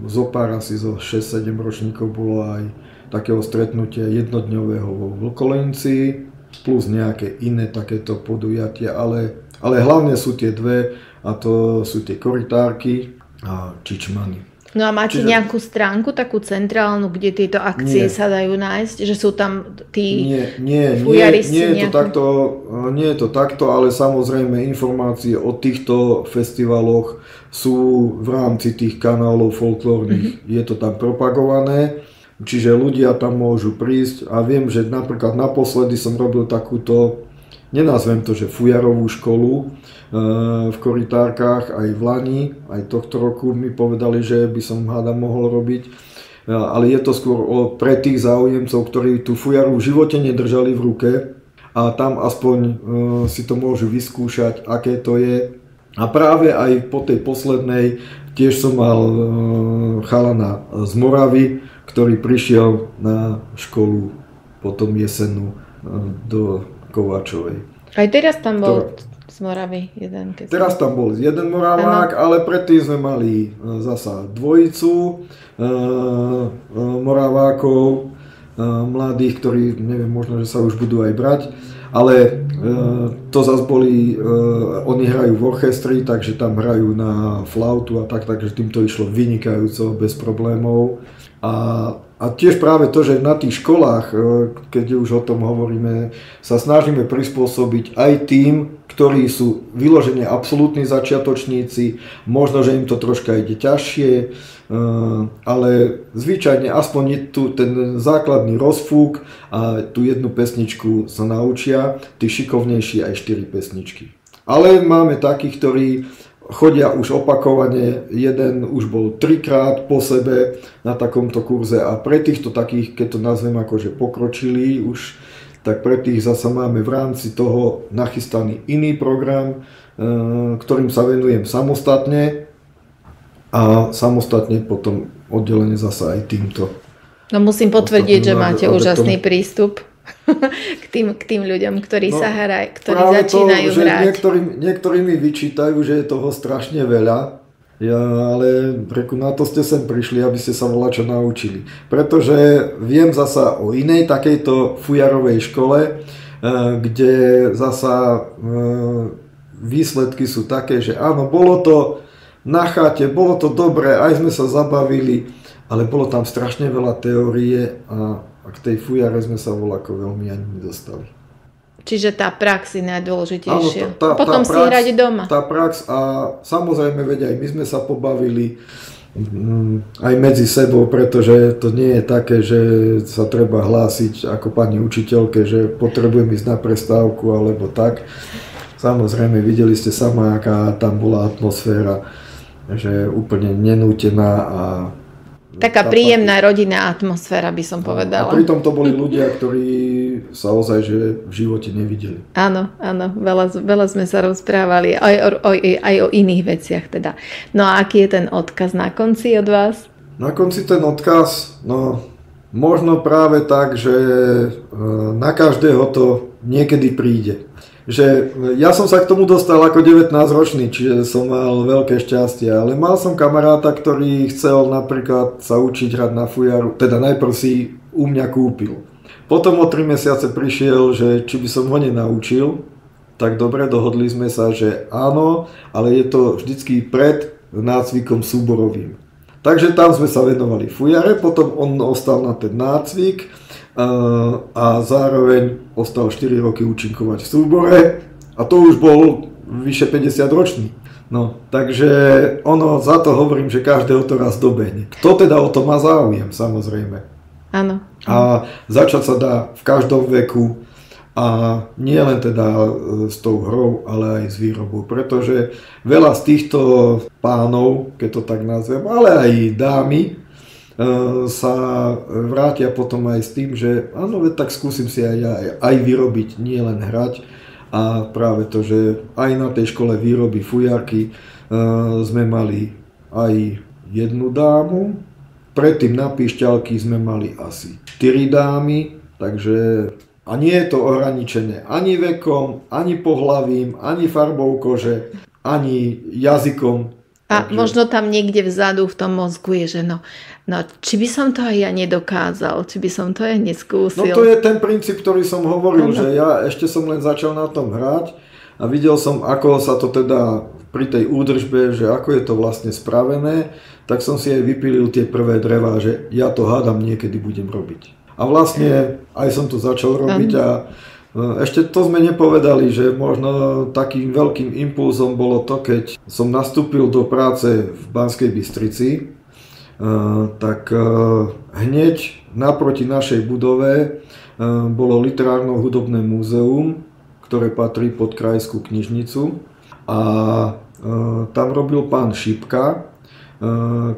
zopár, asi zo 6-7 ročníkov bolo aj takého stretnutia jednodňového vo Vlkolenici, plus nejaké iné takéto podujatia, ale hlavne sú tie dve, a to sú tie korytárky a Čičmany. No a máte nejakú stránku, takú centrálnu, kde tieto akcie sa dajú nájsť? Že sú tam tí fujaristi? Nie je to takto, ale samozrejme informácie o týchto festivaloch sú v rámci tých kanálov folklórnych. Je to tam propagované. Čiže ľudia tam môžu prísť a viem, že napríklad naposledy som robil takúto, nenazvem to, že fujarovú školu v korytárkach aj v Lani, aj tohto roku mi povedali, že by som hádam mohol robiť. ale je to skôr pre tých záujemcov, ktorí tú fujaru v živote nedržali v ruke a tam aspoň si to môžu vyskúšať, aké to je. A práve aj po tej poslednej tiež som mal chalana z Moravy, ktorý prišiel na školu potom jesennú do Kováčovej. Aj teraz tam bol z Moravy jeden. Teraz tam bol jeden Moravák, ale predtým sme mali zasa dvojicu Moravákov, mladých, ktorí, neviem, možno, že sa už budú aj brať. Ale to zase boli, oni hrajú v orchestri, takže tam hrajú na flautu a tak, takže tým to išlo vynikajúco, bez problémov. A tiež práve to, že na tých školách, keď už o tom hovoríme, sa snažíme prispôsobiť aj tým, ktorí sú vyložene absolútni začiatočníci, možno, že im to troška ide ťažšie, ale zvyčajne aspoň je tu ten základný rozfúk a tú jednu pesničku sa naučia, tí šikovnejší aj 4 pesničky. Ale máme takých, ktorí chodia už opakovane, jeden už bol 3-krát po sebe na takomto kurze a pre týchto takých, keď to nazvem akože pokročili už, tak pre tých zasa máme v rámci toho nachystaný iný program, ktorým sa venujem samostatne a samostatne potom oddelenie zasa aj týmto. No musím potvrdiť, že máte úžasný prístup k tým ľuďom, ktorí ktorí začínajú hrať. Niektorí mi vyčítajú, že je toho strašne veľa, ale na to ste sem prišli, aby ste sa voľačo naučili. Pretože viem zasa o inej takejto fujarovej škole, kde zasa výsledky sú také, že áno, bolo to na chate, bolo to dobré, aj sme sa zabavili, ale bolo tam strašne veľa teórie a k tej fujare sme sa voľako veľmi ani nedostali. Čiže tá prax je najdôležitejšia. Áno, potom si hrať doma. Tá prax a samozrejme, veď aj my sme sa pobavili aj medzi sebou, pretože to nie je také, že sa treba hlásiť ako pani učiteľke, že potrebujem ísť na prestávku alebo tak. Samozrejme, videli ste sama, aká tam bola atmosféra, že úplne nenútená a taká príjemná rodinná atmosféra, by som povedala. A pritom to boli ľudia, ktorí sa ozaj že v živote nevideli. Áno, veľa sme sa rozprávali aj o iných veciach teda. No a aký je ten odkaz na konci od vás? Na konci ten odkaz, no možno práve tak, že na každého to niekedy príde. Že ja som sa k tomu dostal ako 19-ročný, čiže som mal veľké šťastie, ale mal som kamaráta, ktorý chcel napríklad sa učiť hrať na fujaru, teda najprv si u mňa kúpil. Potom o 3 mesiace prišiel, že či by som ho nenaučil, tak dobre, dohodli sme sa, že áno, ale je to vždycky pred nácvikom súborovým. Takže tam sme sa venovali fujare, potom on ostal na ten nácvik, a zároveň ostal 4 roky účinkovať v súbore a to už bol vyše 50 ročný. No, takže za to hovorím, že každého to raz dobehne. Kto teda o to má záujem, samozrejme. Áno. A začať sa dá v každom veku a nie len teda s tou hrou, ale aj s výrobou, pretože veľa z týchto pánov, keď to tak nazvem, ale aj dámy, sa vrátia potom aj s tým, že áno, tak skúsim si aj vyrobiť, nie len hrať. A práve to, že aj na tej škole výroby fujarky sme mali aj jednu dámu, predtým na píšťalky sme mali asi 4 dámy, takže a nie je to ohraničené ani vekom, ani pohlavím, ani farbou kože, ani jazykom. A možno tam niekde vzadu v tom mozgu je, že no či by som to aj ja nedokázal, či by som to aj neskúsil. No to je ten princíp, ktorý som hovoril, že ja ešte som len začal na tom hrať a videl som, ako sa to teda pri tej údržbe, že ako je to vlastne spravené, tak som si aj vypílil tie prvé drevá, že ja to hádam niekedy budem robiť. A vlastne aj som to začal robiť a ešte to sme nepovedali, že možno takým veľkým impulzom bolo to, keď som nastúpil do práce v Banskej Bystrici, tak hneď naproti našej budove bolo literárno-hudobné múzeum, ktoré patrí pod krajskú knižnicu a tam robil pán Šipka,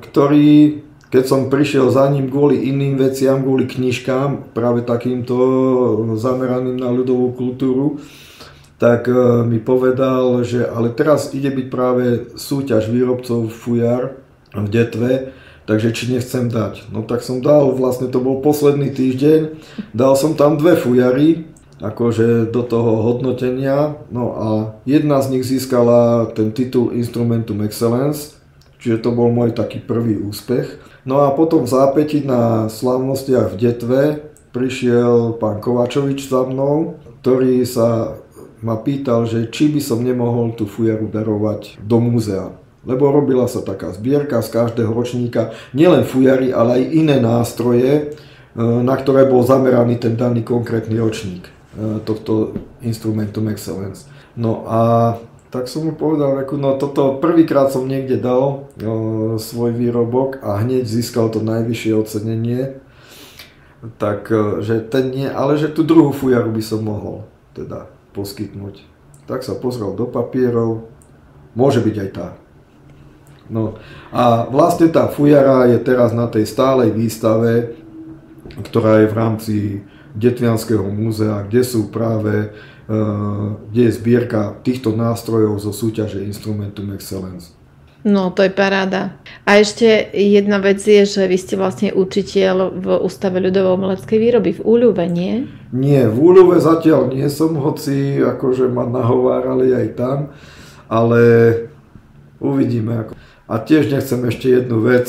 ktorý, keď som prišiel za ním kvôli iným veciam, kvôli knižkám, práve takýmto zameraným na ľudovú kultúru, tak mi povedal, že ale teraz ide byť práve súťaž výrobcov fujar v Detve, takže či nechcem dať. No tak som dal, vlastne to bol posledný týždeň, dal som tam 2 fujary, akože do toho hodnotenia, no a jedna z nich získala ten titul Instrumentum Excellence, čiže to bol môj taký prvý úspech. No a potom v zápäti na slávnostiach v Detve prišiel pán Kovačovič za mnou, ktorý sa ma pýtal, že či by som nemohol tú fujaru darovať do múzea. Lebo robila sa taká zbierka z každého ročníka, nielen fujary, ale aj iné nástroje, na ktoré bol zameraný ten daný konkrétny ročník tohto Instrumentum Excellence. No a tak som mu povedal, no toto prvýkrát som niekde dal svoj výrobok a hneď získal to najvyššie ocenenie, takže ten nie, ale že tú druhú fujaru by som mohol teda poskytnúť. Tak sa pozrel do papierov, môže byť aj tá. No a vlastne tá fujara je teraz na tej stálej výstave, ktorá je v rámci Detvianskeho múzea, kde sú práve, kde je zbierka týchto nástrojov zo súťaže Instrumentum Excellence. No, to je paráda. A ešte jedna vec je, že vy ste vlastne učiteľ v Ústave ľudovo-umeleckej výroby v Úľuve, nie? Nie, v Úľuve zatiaľ nie som, hoci akože ma nahovárali aj tam, ale uvidíme. A tiež nechcem ešte jednu vec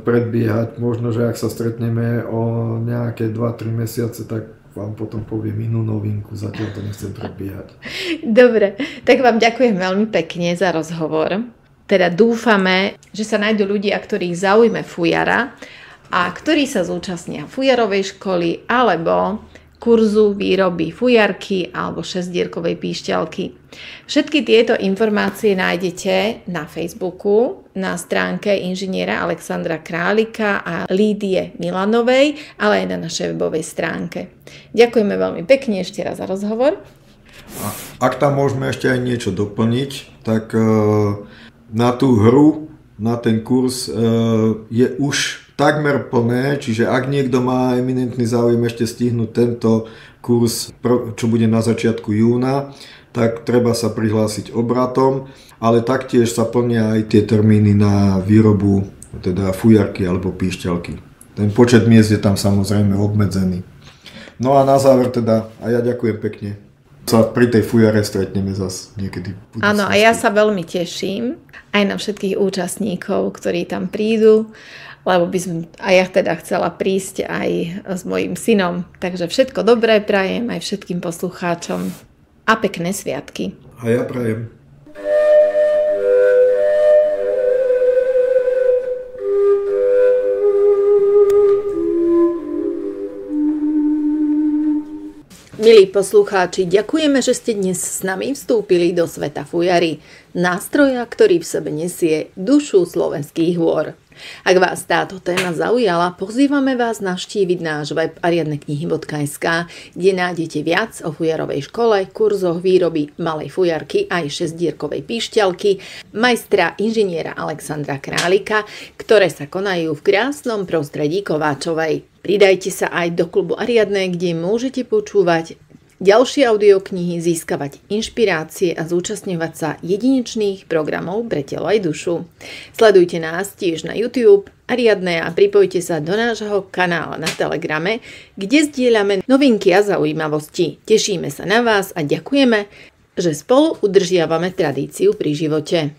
predbiehať, možno, že ak sa stretneme o nejaké 2-3 mesiace, tak vám potom poviem inú novinku, zatiaľ to nechcem predbiehať. Dobre, tak vám ďakujem veľmi pekne za rozhovor. Teda dúfame, že sa nájdú ľudia, ktorých zaujme fujara a ktorí sa zúčastnia fujarovej školy alebo kurzu výroby fujarky alebo šesťdierkovej píšťalky. Všetky tieto informácie nájdete na Facebooku, na stránke inžiniera Alexandra Králika a Lídie Milanovej, ale aj na našej webovej stránke. Ďakujeme veľmi pekne ešte raz za rozhovor. Ak tam môžeme ešte aj niečo doplniť, tak na tú hru, na ten kurz je už takmer plné, čiže ak niekto má eminentný záujem ešte stihnúť tento kurz, čo bude na začiatku júna, tak treba sa prihlásiť obratom, ale taktiež sa plnia aj tie termíny na výrobu teda fujarky alebo píšťalky. Ten počet miest je tam samozrejme obmedzený. No a na záver teda, a ja ďakujem pekne. Sa pri tej fujare stretneme zase niekedy. Áno, a ja sa veľmi teším aj na všetkých účastníkov, ktorí tam prídu, lebo by som aj ja teda chcela prísť aj s mojím synom. Takže všetko dobré prajem aj všetkým poslucháčom a pekné sviatky. A ja prajem. Milí poslucháči, ďakujeme, že ste dnes s nami vstúpili do sveta fujary, nástroja, ktorý v sebe nesie dušu slovenských hôr. Ak vás táto téma zaujala, pozývame vás navštíviť náš web ariadneknihy.sk, kde nájdete viac o fujarovej škole, kurzoch výroby malej fujarky aj šesťdierkovej píšťalky majstra inžiniera Alexandra Králika, ktoré sa konajú v krásnom prostredí Kováčovej. Pridajte sa aj do klubu Ariadne, kde môžete počúvať ďalšie audioknihy, získavať inšpirácie a zúčastňovať sa jedinečných programov pre telo aj dušu. Sledujte nás tiež na YouTube Ariadne a pripojte sa do nášho kanála na Telegrame, kde zdieľame novinky a zaujímavosti. Tešíme sa na vás a ďakujeme, že spolu udržiavame tradíciu pri živote.